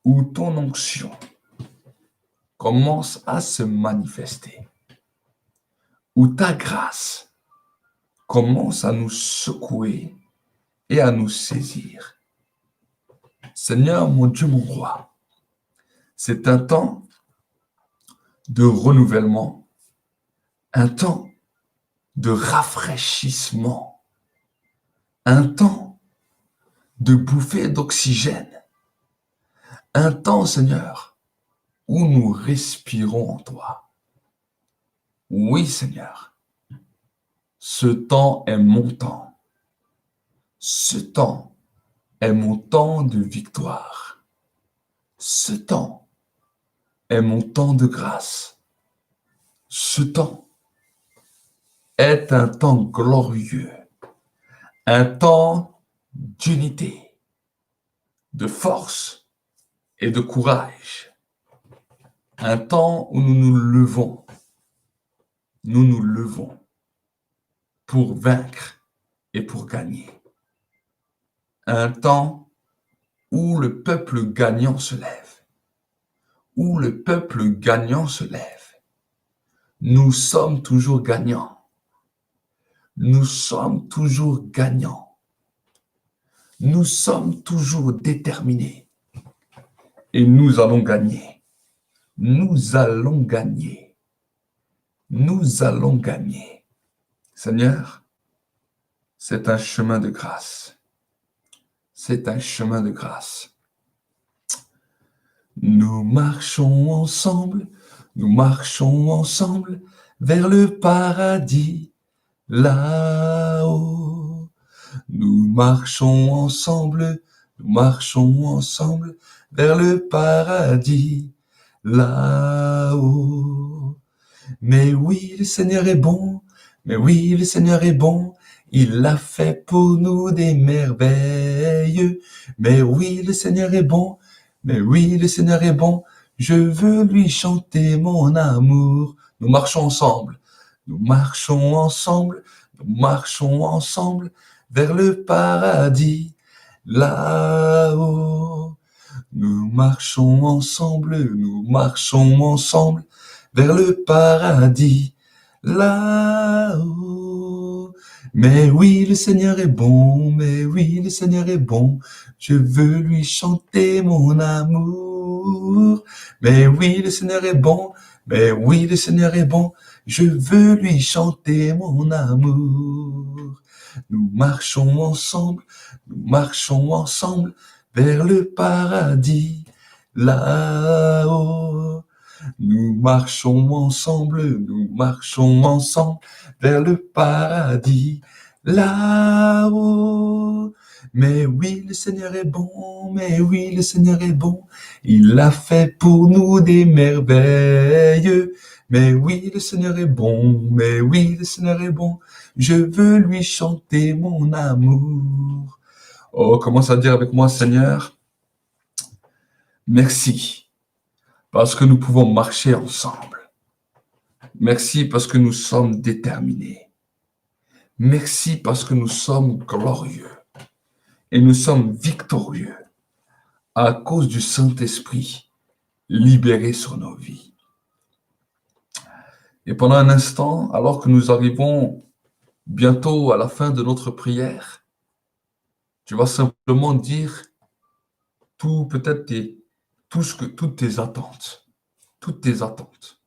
Où ton onction commence à se manifester. Où ta grâce commence à nous secouer et à nous saisir. Seigneur, mon Dieu, mon roi, c'est un temps de renouvellement, un temps de rafraîchissement, un temps de bouffée d'oxygène, un temps, Seigneur, où nous respirons en toi. Oui, Seigneur, ce temps est mon temps. Ce temps est mon temps de victoire. Ce temps est mon temps de grâce. Ce temps est un temps glorieux, un temps d'unité, de force et de courage, un temps où nous nous levons pour vaincre et pour gagner, un temps où le peuple gagnant se lève, où le peuple gagnant se lève. Nous sommes toujours gagnants. Nous sommes toujours gagnants. Nous sommes toujours déterminés. Et nous allons gagner. Nous allons gagner. Nous allons gagner. Seigneur, c'est un chemin de grâce. C'est un chemin de grâce. Nous marchons ensemble vers le paradis. Là-haut, nous marchons ensemble vers le paradis, là-haut. Mais oui, le Seigneur est bon, il a fait pour nous des merveilles. Mais oui, le Seigneur est bon, je veux lui chanter mon amour. Nous marchons ensemble. Nous marchons ensemble vers le paradis, là-haut. Nous marchons ensemble vers le paradis, là-haut. Mais oui, le Seigneur est bon, mais oui, le Seigneur est bon. Je veux lui chanter mon amour. Mais oui, le Seigneur est bon, mais oui, le Seigneur est bon. Je veux lui chanter mon amour. Nous marchons ensemble vers le paradis, là-haut. Nous marchons ensemble vers le paradis, là-haut. Mais oui, le Seigneur est bon, mais oui, le Seigneur est bon. Il a fait pour nous des merveilles. Mais oui, le Seigneur est bon, mais oui, le Seigneur est bon. Je veux lui chanter mon amour. Oh, commence à dire avec moi, Seigneur, merci, parce que nous pouvons marcher ensemble. Merci parce que nous sommes déterminés. Merci parce que nous sommes glorieux et nous sommes victorieux à cause du Saint-Esprit libéré sur nos vies. Et pendant un instant, alors que nous arrivons bientôt à la fin de notre prière, tu vas simplement dire peut-être toutes tes attentes, toutes tes attentes,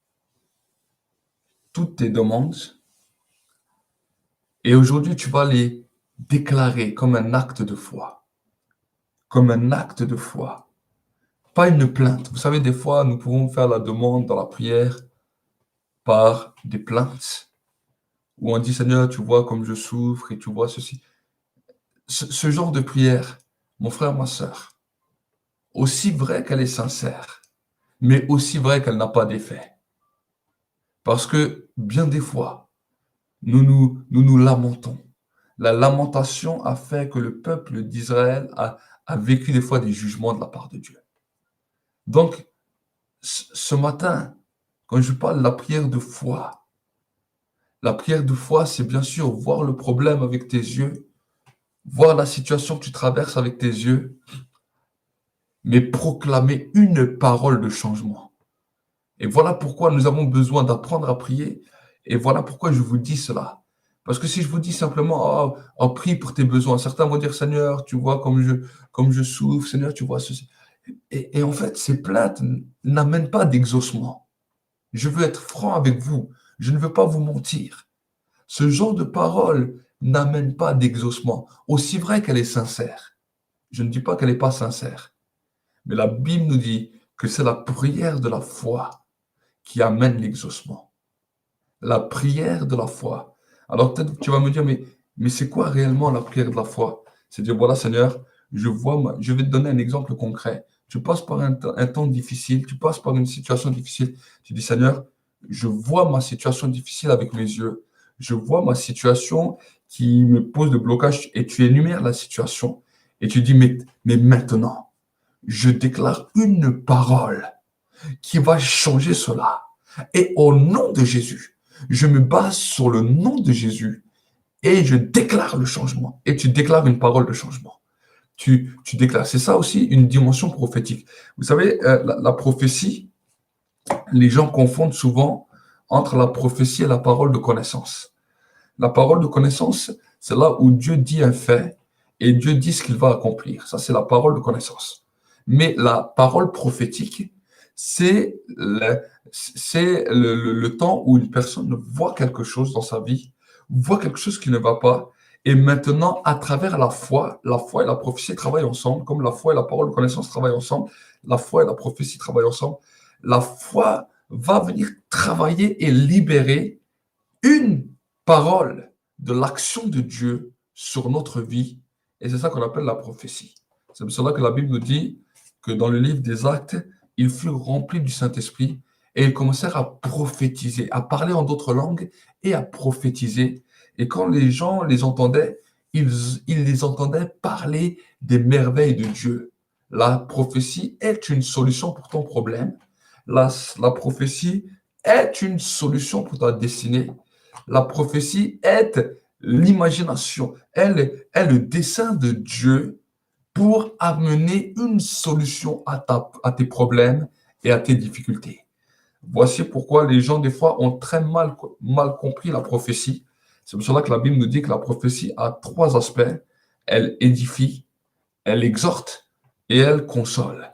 toutes tes demandes. Et aujourd'hui, tu vas les déclarer comme un acte de foi. Comme un acte de foi. Pas une plainte. Vous savez, des fois, nous pouvons faire la demande dans la prière par des plaintes, où on dit, Seigneur, tu vois comme je souffre et tu vois ceci. Ce genre de prière, mon frère, ma sœur, aussi vrai qu'elle est sincère, mais aussi vrai qu'elle n'a pas d'effet. Parce que bien des fois, nous lamentons. La lamentation a fait que le peuple d'Israël a vécu des fois des jugements de la part de Dieu. Donc, ce matin, quand je parle de la prière de foi, c'est bien sûr voir le problème avec tes yeux, voir la situation que tu traverses avec tes yeux, mais proclamer une parole de changement. Et voilà pourquoi nous avons besoin d'apprendre à prier. Et voilà pourquoi je vous dis cela. Parce que si je vous dis simplement, prie pour tes besoins, certains vont dire, Seigneur, tu vois comme je souffre, Seigneur, tu vois ceci. Et en fait, ces plaintes n'amènent pas d'exaucement. Je veux être franc avec vous. Je ne veux pas vous mentir. Ce genre de parole n'amène pas d'exaucement, aussi vrai qu'elle est sincère. Je ne dis pas qu'elle n'est pas sincère, mais la Bible nous dit que c'est la prière de la foi qui amène l'exaucement. La prière de la foi. Alors peut-être que tu vas me dire, mais c'est quoi réellement la prière de la foi? C'est dire, voilà Seigneur, je vais te donner un exemple concret. Tu passes par un temps difficile, tu passes par une situation difficile. Tu dis, Seigneur, je vois ma situation difficile avec mes yeux. Je vois ma situation qui me pose de blocage et tu énumères la situation. Et tu dis, mais maintenant, je déclare une parole qui va changer cela. Et au nom de Jésus, je me base sur le nom de Jésus et je déclare le changement. Et tu déclares une parole de changement. Tu déclares. C'est ça aussi une dimension prophétique. Vous savez, la prophétie, les gens confondent souvent entre la prophétie et la parole de connaissance. La parole de connaissance, c'est là où Dieu dit un fait et Dieu dit ce qu'il va accomplir. Ça, c'est la parole de connaissance. Mais la parole prophétique, c'est le temps où une personne voit quelque chose dans sa vie, voit quelque chose qui ne va pas, et maintenant, à travers la foi et la prophétie travaillent ensemble, comme la foi et la parole de connaissance travaillent ensemble, la foi et la prophétie travaillent ensemble. La foi va venir travailler et libérer une parole de l'action de Dieu sur notre vie, et c'est ça qu'on appelle la prophétie. C'est pour cela que la Bible nous dit que dans le livre des Actes, ils furent remplis du Saint-Esprit et ils commencèrent à prophétiser, à parler en d'autres langues et à prophétiser. Et quand les gens les entendaient, ils les entendaient parler des merveilles de Dieu. La prophétie est une solution pour ton problème. La prophétie est une solution pour ta destinée. La prophétie est l'imagination, elle est le dessein de Dieu pour amener une solution à tes problèmes et à tes difficultés. Voici pourquoi les gens, des fois, ont très mal compris la prophétie. C'est pour cela que la Bible nous dit que la prophétie a trois aspects. Elle édifie, elle exhorte et elle console.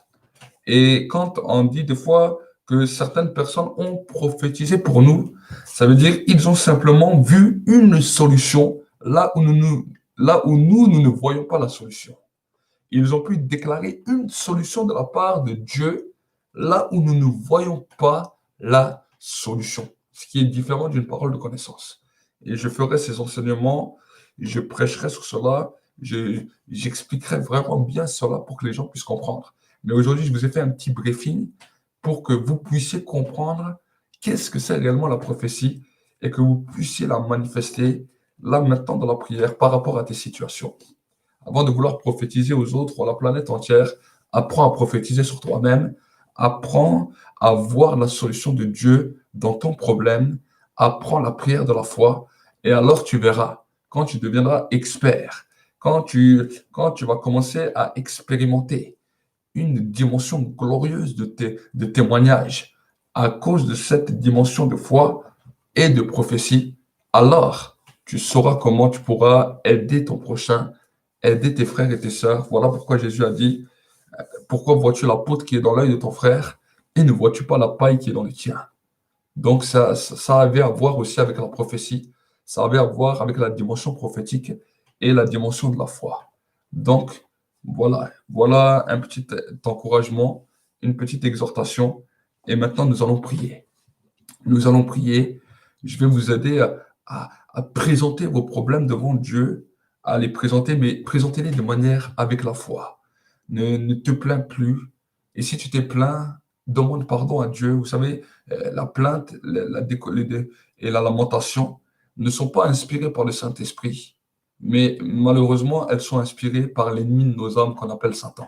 Et quand on dit des fois que certaines personnes ont prophétisé pour nous, ça veut dire qu'ils ont simplement vu une solution là où nous ne voyons pas la solution. Ils ont pu déclarer une solution de la part de Dieu là où nous ne voyons pas la solution, ce qui est différent d'une parole de connaissance. Et je ferai ces enseignements, je prêcherai sur cela, j'expliquerai vraiment bien cela pour que les gens puissent comprendre. Mais aujourd'hui, je vous ai fait un petit briefing pour que vous puissiez comprendre qu'est-ce que c'est réellement la prophétie et que vous puissiez la manifester là maintenant dans la prière par rapport à tes situations. Avant de vouloir prophétiser aux autres ou à la planète entière, apprends à prophétiser sur toi-même, apprends à voir la solution de Dieu dans ton problème, apprends la prière de la foi, et alors tu verras, quand tu deviendras expert, quand tu vas commencer à expérimenter une dimension glorieuse de témoignage à cause de cette dimension de foi et de prophétie, alors tu sauras comment tu pourras aider ton prochain, aider tes frères et tes sœurs. Voilà pourquoi Jésus a dit, pourquoi vois-tu la poudre qui est dans l'œil de ton frère et ne vois-tu pas la paille qui est dans le tien? Donc ça avait à voir aussi avec la prophétie, ça avait à voir avec la dimension prophétique et la dimension de la foi. Donc voilà un petit encouragement, une petite exhortation. Et maintenant, nous allons prier. Nous allons prier. Je vais vous aider à présenter vos problèmes devant Dieu, à les présenter, mais présentez-les de manière avec la foi. Ne te plains plus. Et si tu t'es plaint, demande pardon à Dieu. Vous savez, la plainte et la lamentation ne sont pas inspirées par le Saint-Esprit, mais malheureusement, elles sont inspirées par l'ennemi de nos âmes qu'on appelle Satan.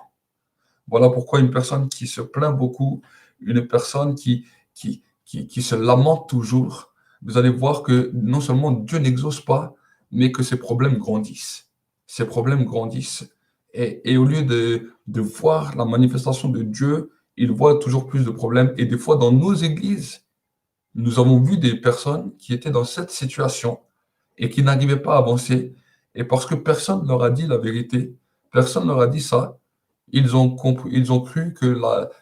Voilà pourquoi une personne qui se plaint beaucoup, une personne qui se lamente toujours, vous allez voir que non seulement Dieu n'exauce pas, mais que ses problèmes grandissent. Ses problèmes grandissent. Et au lieu de voir la manifestation de Dieu, il voit toujours plus de problèmes. Et des fois, dans nos églises, nous avons vu des personnes qui étaient dans cette situation et qui n'arrivaient pas à avancer. Et parce que personne ne leur a dit la vérité, personne ne leur a dit ça, ils ont cru que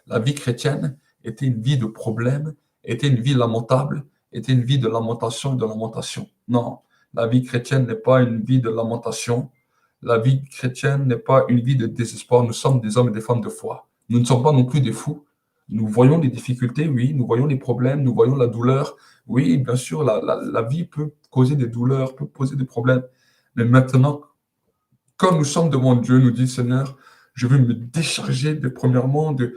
la vie chrétienne était une vie de problèmes, était une vie lamentable, était une vie de lamentation et de lamentation. Non, la vie chrétienne n'est pas une vie de lamentation. La vie chrétienne n'est pas une vie de désespoir. Nous sommes des hommes et des femmes de foi. Nous ne sommes pas non plus des fous. Nous voyons les difficultés, oui, nous voyons les problèmes, nous voyons la douleur. Oui, bien sûr, la vie peut causer des douleurs, peut poser des problèmes. Mais maintenant, quand nous sommes devant Dieu, nous dit Seigneur, je veux me décharger premièrement de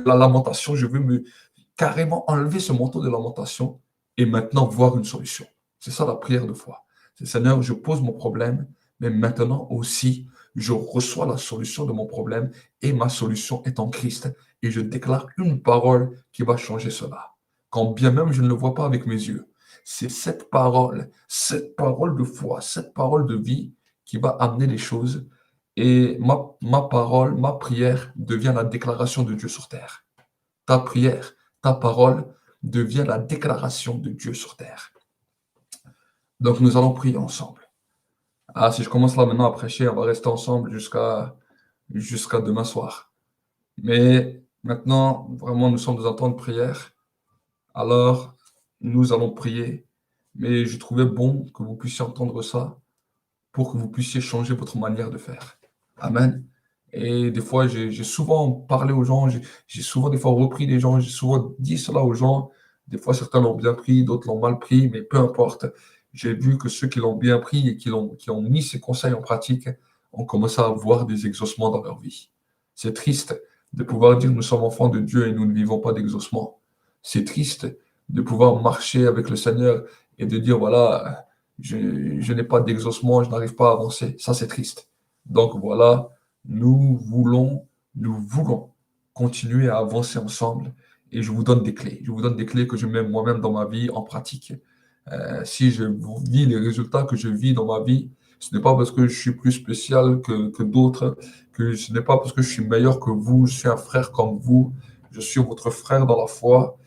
la lamentation, je veux me carrément enlever ce manteau de lamentation et maintenant voir une solution. C'est ça la prière de foi. C'est Seigneur, je pose mon problème, mais maintenant aussi, je reçois la solution de mon problème et ma solution est en Christ. Et je déclare une parole qui va changer cela. Quand bien même je ne le vois pas avec mes yeux, c'est cette parole de foi, cette parole de vie qui va amener les choses. Et ma parole, ma prière devient la déclaration de Dieu sur terre. Ta prière, ta parole devient la déclaration de Dieu sur terre. Donc nous allons prier ensemble. Ah, si je commence là maintenant à prêcher, on va rester ensemble jusqu'à demain soir. Mais maintenant, vraiment, nous sommes dans un temps de prière. Alors, nous allons prier. Mais je trouvais bon que vous puissiez entendre ça pour que vous puissiez changer votre manière de faire. Amen. Et des fois, j'ai souvent parlé aux gens, j'ai souvent des fois repris les gens, j'ai souvent dit cela aux gens. Des fois, certains l'ont bien pris, d'autres l'ont mal pris, mais peu importe. J'ai vu que ceux qui l'ont bien pris et qui ont mis ces conseils en pratique ont commencé à voir des exaucements dans leur vie. C'est triste de pouvoir dire nous sommes enfants de Dieu et nous ne vivons pas d'exaucement. C'est triste de pouvoir marcher avec le Seigneur et de dire voilà, je n'ai pas d'exaucement, je n'arrive pas à avancer. Ça, c'est triste. Donc voilà, nous voulons continuer à avancer ensemble et je vous donne des clés. Je vous donne des clés que je mets moi-même dans ma vie en pratique. Si je vis les résultats que je vis dans ma vie, ce n'est pas parce que je suis plus spécial que d'autres, que ce n'est pas parce que je suis meilleur que vous, je suis un frère comme vous, je suis votre frère dans la foi.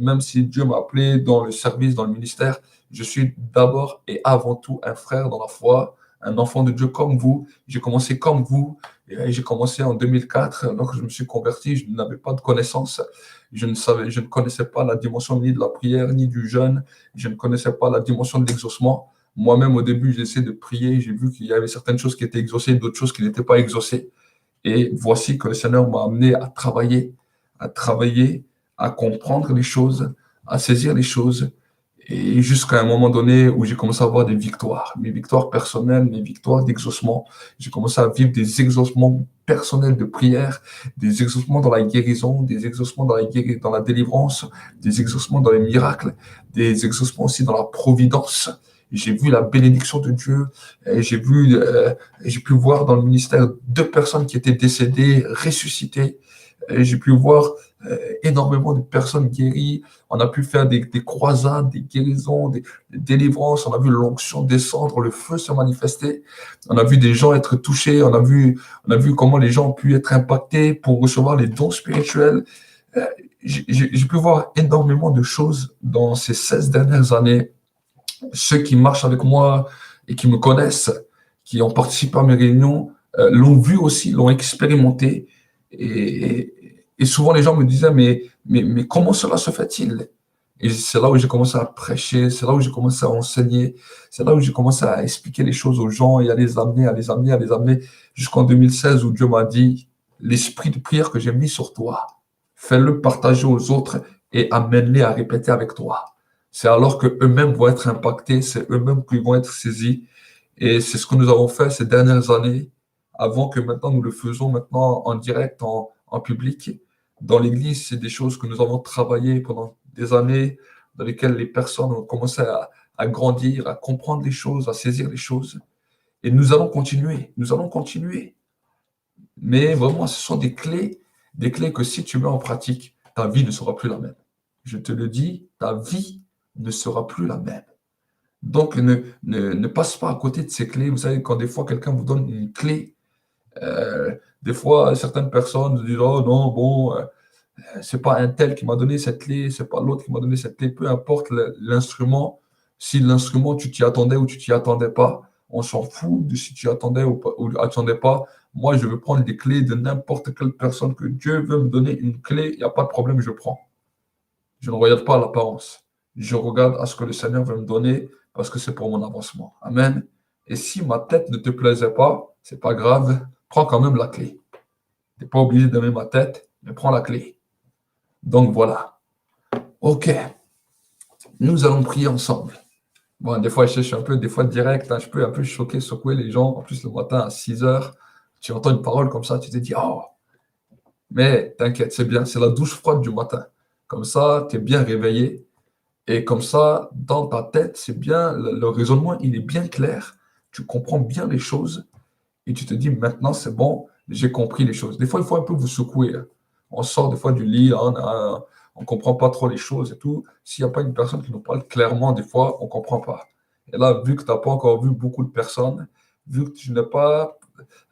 Même si Dieu m'a appelé dans le service, dans le ministère, Je suis d'abord et avant tout un frère dans la foi, un enfant de Dieu comme vous. J'ai commencé comme vous. Et j'ai commencé en 2004, alors que je me suis converti, je n'avais pas de connaissances. Je ne connaissais pas la dimension ni de la prière, ni du jeûne. Je ne connaissais pas la dimension de l'exaucement. Moi-même, au début, j'ai essayé de prier. J'ai vu qu'il y avait certaines choses qui étaient exaucées, d'autres choses qui n'étaient pas exaucées. Et voici que le Seigneur m'a amené à travailler, à comprendre les choses, à saisir les choses, et jusqu'à un moment donné où j'ai commencé à avoir des victoires, mes victoires personnelles, mes victoires d'exaucement. J'ai commencé à vivre des exaucements personnels de prière, des exaucements dans la guérison, des exaucements dans la délivrance, des exaucements dans les miracles, des exaucements aussi dans la providence. J'ai vu la bénédiction de Dieu, et j'ai pu voir dans le ministère 2 personnes qui étaient décédées, ressuscitées. Et j'ai pu voir énormément de personnes guéries. On a pu faire des croisades, des guérisons, des délivrances. On a vu l'onction descendre, le feu se manifester. On a vu des gens être touchés. On a vu comment les gens ont pu être impactés pour recevoir les dons spirituels. Euh, j'ai pu voir énormément de choses dans ces 16 dernières années. Ceux qui marchent avec moi et qui me connaissent, qui ont participé à mes réunions, l'ont vu aussi, l'ont expérimenté. Et souvent, les gens me disaient, mais comment cela se fait-il? Et c'est là où j'ai commencé à prêcher, c'est là où j'ai commencé à enseigner, c'est là où j'ai commencé à expliquer les choses aux gens et à les amener, à les amener, à les amener, jusqu'en 2016 où Dieu m'a dit, l'esprit de prière que j'ai mis sur toi, fais-le partager aux autres et amène-les à répéter avec toi. C'est alors que eux-mêmes vont être impactés, c'est eux-mêmes qui vont être saisis. Et c'est ce que nous avons fait ces dernières années, avant que maintenant nous le faisons maintenant en direct, en public. Dans l'Église, c'est des choses que nous avons travaillées pendant des années, dans lesquelles les personnes ont commencé à grandir, à comprendre les choses, à saisir les choses. Et nous allons continuer, nous allons continuer. Mais vraiment, ce sont des clés que si tu mets en pratique, ta vie ne sera plus la même. Je te le dis, ta vie ne sera plus la même. Donc, ne passe pas à côté de ces clés. Vous savez, quand des fois quelqu'un vous donne une clé, des fois certaines personnes disent, oh non, bon, c'est pas un tel qui m'a donné cette clé, c'est pas l'autre qui m'a donné cette clé, peu importe l'instrument, si l'instrument tu t'y attendais ou tu t'y attendais pas, on s'en fout de si tu attendais ou attendais pas. Moi, je veux prendre des clés de n'importe quelle personne que Dieu veut me donner une clé, il n'y a pas de problème, je prends. Je ne regarde pas l'apparence. Je regarde à ce que le Seigneur veut me donner parce que c'est pour mon avancement. Amen. Et si ma tête ne te plaisait pas, c'est pas grave, prends quand même la clé. Tu n'es pas obligé d'aimer ma tête, mais prends la clé. Donc voilà. OK. Nous allons prier ensemble. Bon, des fois, je suis un peu, des fois direct, hein, je peux un peu choquer, secouer les gens. En plus, le matin à 6 heures, tu entends une parole comme ça, tu te dis, oh, mais t'inquiète, c'est bien, c'est la douche froide du matin. Comme ça, tu es bien réveillé. Et comme ça, dans ta tête, c'est bien, le raisonnement, il est bien clair. Tu comprends bien les choses et tu te dis, maintenant, c'est bon, j'ai compris les choses. Des fois, il faut un peu vous secouer, hein. On sort des fois du lit, hein, on ne comprend pas trop les choses et tout. S'il n'y a pas une personne qui nous parle clairement, des fois, on ne comprend pas. Et là, vu que tu n'as pas encore vu beaucoup de personnes, vu que tu n'es pas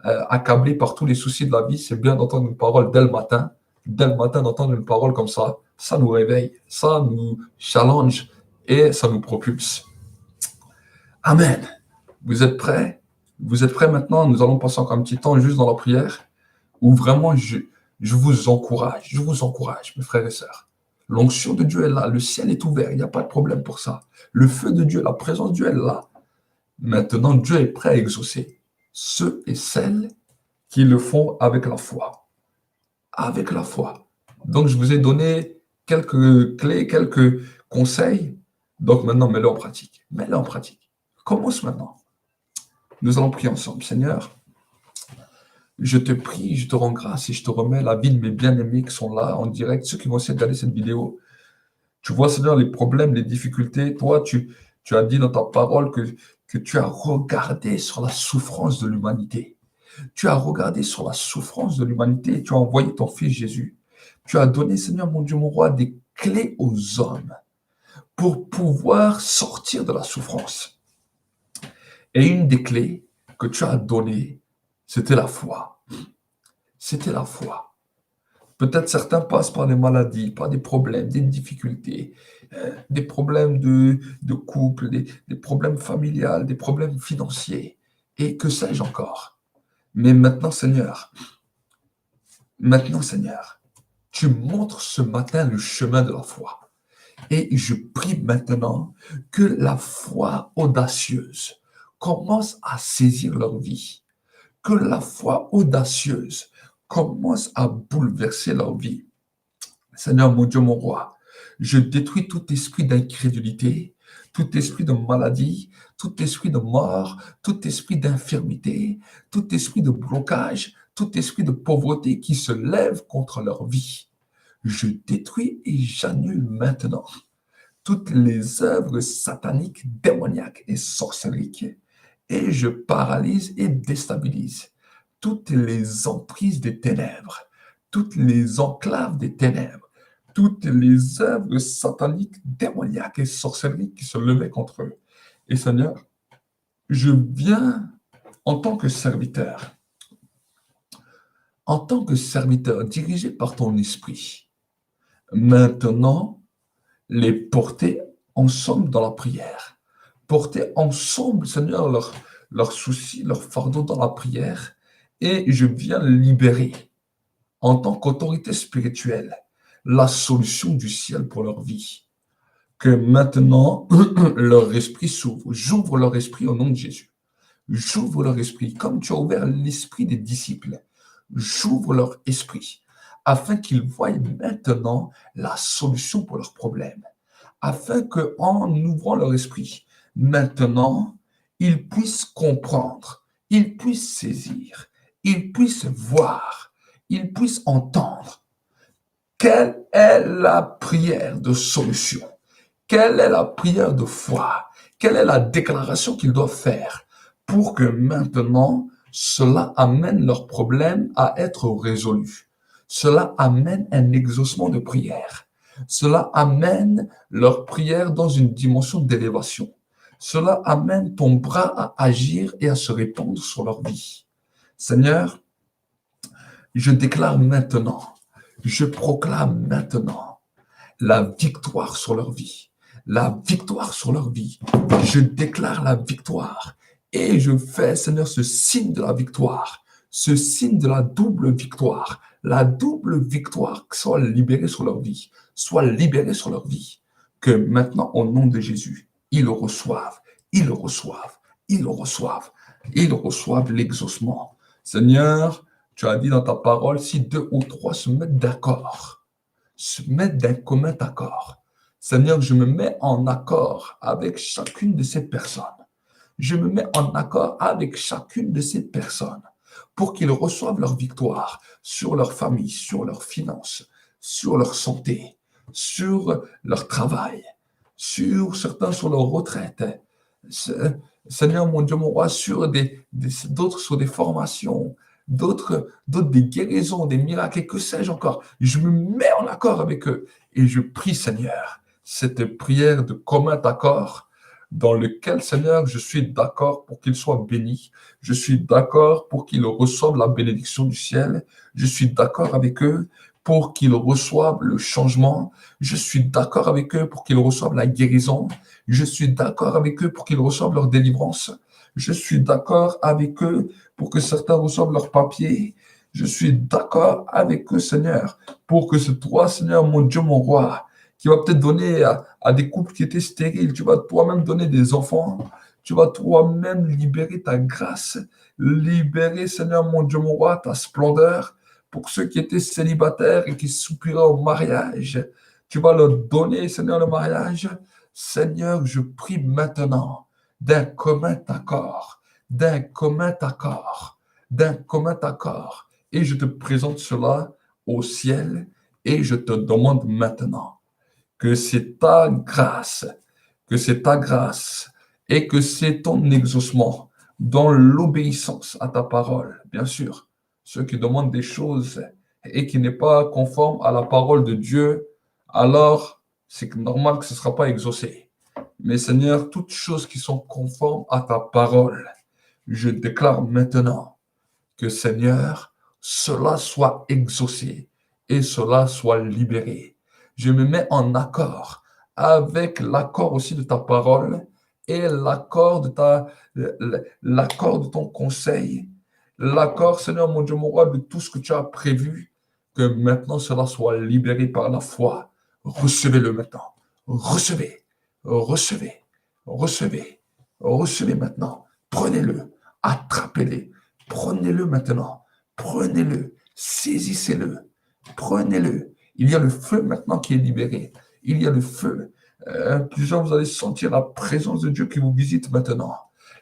accablé par tous les soucis de la vie, c'est bien d'entendre une parole dès le matin. Dès le matin, d'entendre une parole comme ça nous réveille, ça nous challenge et ça nous propulse. Amen. Vous êtes prêts? Vous êtes prêts maintenant? Nous allons passer encore un petit temps juste dans la prière où vraiment je vous encourage, mes frères et sœurs. L'onction de Dieu est là, le ciel est ouvert, il n'y a pas de problème pour ça. Le feu de Dieu, la présence de Dieu est là. Maintenant, Dieu est prêt à exaucer ceux et celles qui le font avec la foi. Avec la foi. Donc, je vous ai donné quelques clés, quelques conseils. Donc, maintenant, mets-le en pratique. Mets-le en pratique. Commence maintenant. Nous allons prier ensemble. Seigneur, je te prie, je te rends grâce et je te remets la vie de mes bien-aimés qui sont là en direct, ceux qui vont essayer de regarder cette vidéo. Tu vois, Seigneur, les problèmes, les difficultés. Toi, tu as dit dans ta parole que tu as regardé sur la souffrance de l'humanité. Tu as regardé sur la souffrance de l'humanité et tu as envoyé ton Fils Jésus. Tu as donné, Seigneur, mon Dieu, mon roi, des clés aux hommes pour pouvoir sortir de la souffrance. Et une des clés que tu as données, c'était la foi. C'était la foi. Peut-être certains passent par des maladies, par des problèmes, des difficultés, des problèmes de couple, des problèmes familiales, des problèmes financiers, et que sais-je encore. Mais maintenant, Seigneur, tu montres ce matin le chemin de la foi. Et je prie maintenant que la foi audacieuse commence à saisir leur vie, que la foi audacieuse commence à bouleverser leur vie. Seigneur, mon Dieu, mon roi, je détruis tout esprit d'incrédulité, tout esprit de maladie, tout esprit de mort, tout esprit d'infirmité, tout esprit de blocage, tout esprit de pauvreté qui se lève contre leur vie. Je détruis et j'annule maintenant toutes les œuvres sataniques, démoniaques et sorcériques, et je paralyse et déstabilise toutes les emprises des ténèbres, toutes les enclaves des ténèbres, toutes les œuvres sataniques, démoniaques et sorcériques qui se levaient contre eux. Et Seigneur, je viens en tant que serviteur dirigé par ton esprit, maintenant les porter ensemble dans la prière. Porter ensemble, Seigneur, leurs soucis, leurs fardeaux dans la prière. Et je viens libérer, en tant qu'autorité spirituelle, la solution du ciel pour leur vie. Que maintenant, leur esprit s'ouvre. J'ouvre leur esprit au nom de Jésus. J'ouvre leur esprit, comme tu as ouvert l'esprit des disciples. J'ouvre leur esprit, afin qu'ils voient maintenant la solution pour leurs problèmes. Afin qu'en ouvrant leur esprit, maintenant, ils puissent comprendre, ils puissent saisir, ils puissent voir, ils puissent entendre quelle est la prière de solution, quelle est la prière de foi, quelle est la déclaration qu'ils doivent faire pour que maintenant, cela amène leurs problèmes à être résolus. Cela amène un exaucement de prière. Cela amène leur prière dans une dimension d'élévation. Cela amène ton bras à agir et à se répandre sur leur vie. Seigneur, je déclare maintenant, je proclame maintenant la victoire sur leur vie. La victoire sur leur vie. Je déclare la victoire et je fais, Seigneur, ce signe de la victoire, ce signe de la double victoire soit libérée sur leur vie, soit libérée sur leur vie. Que maintenant, au nom de Jésus, ils le reçoivent, ils le reçoivent, ils le reçoivent, ils reçoivent l'exaucement. Seigneur, tu as dit dans ta parole, si 2 ou 3 se mettent d'accord, se mettent d'un commun accord. Seigneur, je me mets en accord avec chacune de ces personnes. Je me mets en accord avec chacune de ces personnes pour qu'ils reçoivent leur victoire sur leur famille, sur leurs finances, sur leur santé, sur leur travail, sur certains sur leur retraite. Seigneur, mon Dieu, mon roi, sur d'autres sur des formations, d'autres des guérisons, des miracles, et que sais-je encore. Je me mets en accord avec eux et je prie, Seigneur, cette prière de commun accord dans lequel, Seigneur, je suis d'accord pour qu'ils soient bénis. Je suis d'accord pour qu'ils reçoivent la bénédiction du ciel. Je suis d'accord avec eux pour qu'ils reçoivent le changement. Je suis d'accord avec eux pour qu'ils reçoivent la guérison. Je suis d'accord avec eux pour qu'ils reçoivent leur délivrance. Je suis d'accord avec eux pour que certains reçoivent leur papier. Je suis d'accord avec eux, Seigneur, pour que c'est toi, Seigneur, mon Dieu, mon roi, qui va peut-être donner à des couples qui étaient stériles. Tu vas toi-même donner des enfants. Tu vas toi-même libérer ta grâce, libérer, Seigneur, mon Dieu, mon roi, ta splendeur. Pour ceux qui étaient célibataires et qui soupiraient au mariage, tu vas leur donner, Seigneur, le mariage. Seigneur, je prie maintenant d'un commun accord, d'un commun accord, d'un commun accord. Et je te présente cela au ciel et je te demande maintenant que c'est ta grâce, et que c'est ton exaucement dans l'obéissance à ta parole, bien sûr. Ceux qui demandent des choses et qui n'est pas conforme à la parole de Dieu, alors c'est normal que ce ne sera pas exaucé. Mais Seigneur, toutes choses qui sont conformes à ta parole, je déclare maintenant que Seigneur, cela soit exaucé et cela soit libéré. Je me mets en accord avec l'accord aussi de ta parole et l'accord de ton conseil, l'accord, Seigneur mon Dieu, mon roi, de tout ce que tu as prévu, que maintenant cela soit libéré par la foi. Recevez-le maintenant. Recevez, recevez, recevez, recevez maintenant. Prenez-le, attrapez-le, prenez-le maintenant, prenez-le, saisissez-le, prenez-le. Il y a le feu maintenant qui est libéré. Il y a le feu. Plusieurs, vous allez sentir la présence de Dieu qui vous visite maintenant.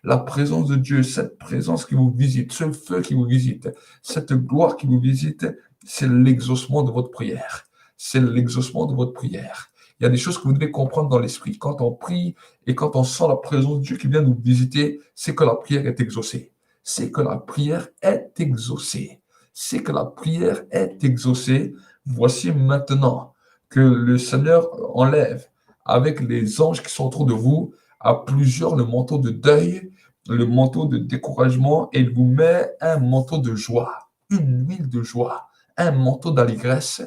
La présence de Dieu, cette présence qui vous visite, ce feu qui vous visite, cette gloire qui vous visite, c'est l'exaucement de votre prière. C'est l'exaucement de votre prière. Il y a des choses que vous devez comprendre dans l'esprit. Quand on prie et quand on sent la présence de Dieu qui vient nous visiter, c'est que la prière est exaucée. C'est que la prière est exaucée. C'est que la prière est exaucée. Voici maintenant que le Seigneur enlève avec les anges qui sont autour de vous, à plusieurs le manteau de deuil, le manteau de découragement, et il vous met un manteau de joie, une huile de joie, un manteau d'allégresse,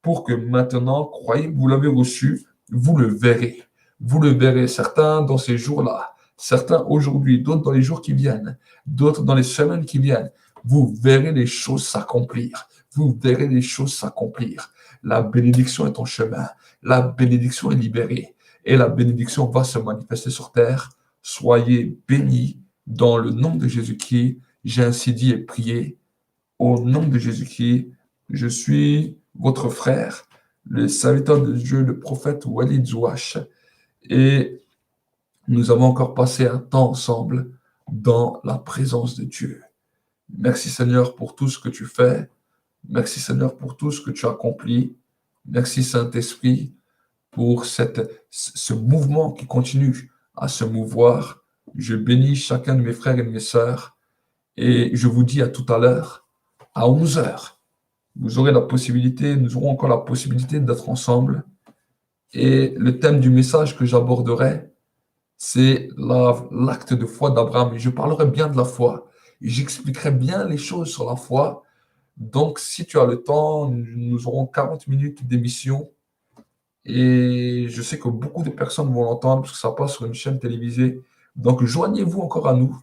pour que maintenant, croyez que vous l'avez reçu, vous le verrez. Vous le verrez, certains dans ces jours-là, certains aujourd'hui, d'autres dans les jours qui viennent, d'autres dans les semaines qui viennent. Vous verrez les choses s'accomplir. Vous verrez les choses s'accomplir. La bénédiction est en chemin. La bénédiction est libérée. Et la bénédiction va se manifester sur terre. Soyez bénis dans le nom de Jésus-Christ. J'ai ainsi dit et prié. Au nom de Jésus-Christ, je suis votre frère, le serviteur de Dieu, le prophète Walid Zouache. Et nous avons encore passé un temps ensemble dans la présence de Dieu. Merci Seigneur pour tout ce que tu fais. Merci Seigneur pour tout ce que tu accomplis. Merci Saint-Esprit pour ce mouvement qui continue à se mouvoir. Je bénis chacun de mes frères et de mes sœurs et je vous dis à tout à l'heure, à 11 heures. Vous aurez la possibilité, nous aurons encore la possibilité d'être ensemble. Et le thème du message que j'aborderai, c'est l'acte de foi d'Abraham. Et je parlerai bien de la foi. Et j'expliquerai bien les choses sur la foi. Donc, si tu as le temps, nous aurons 40 minutes d'émission. Et je sais que beaucoup de personnes vont l'entendre parce que ça passe sur une chaîne télévisée. Donc, joignez-vous encore à nous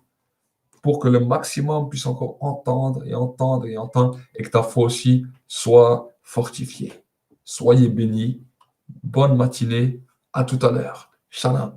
pour que le maximum puisse encore entendre et entendre et entendre et que ta foi aussi soit fortifiée. Soyez bénis. Bonne matinée. À tout à l'heure. Shalom.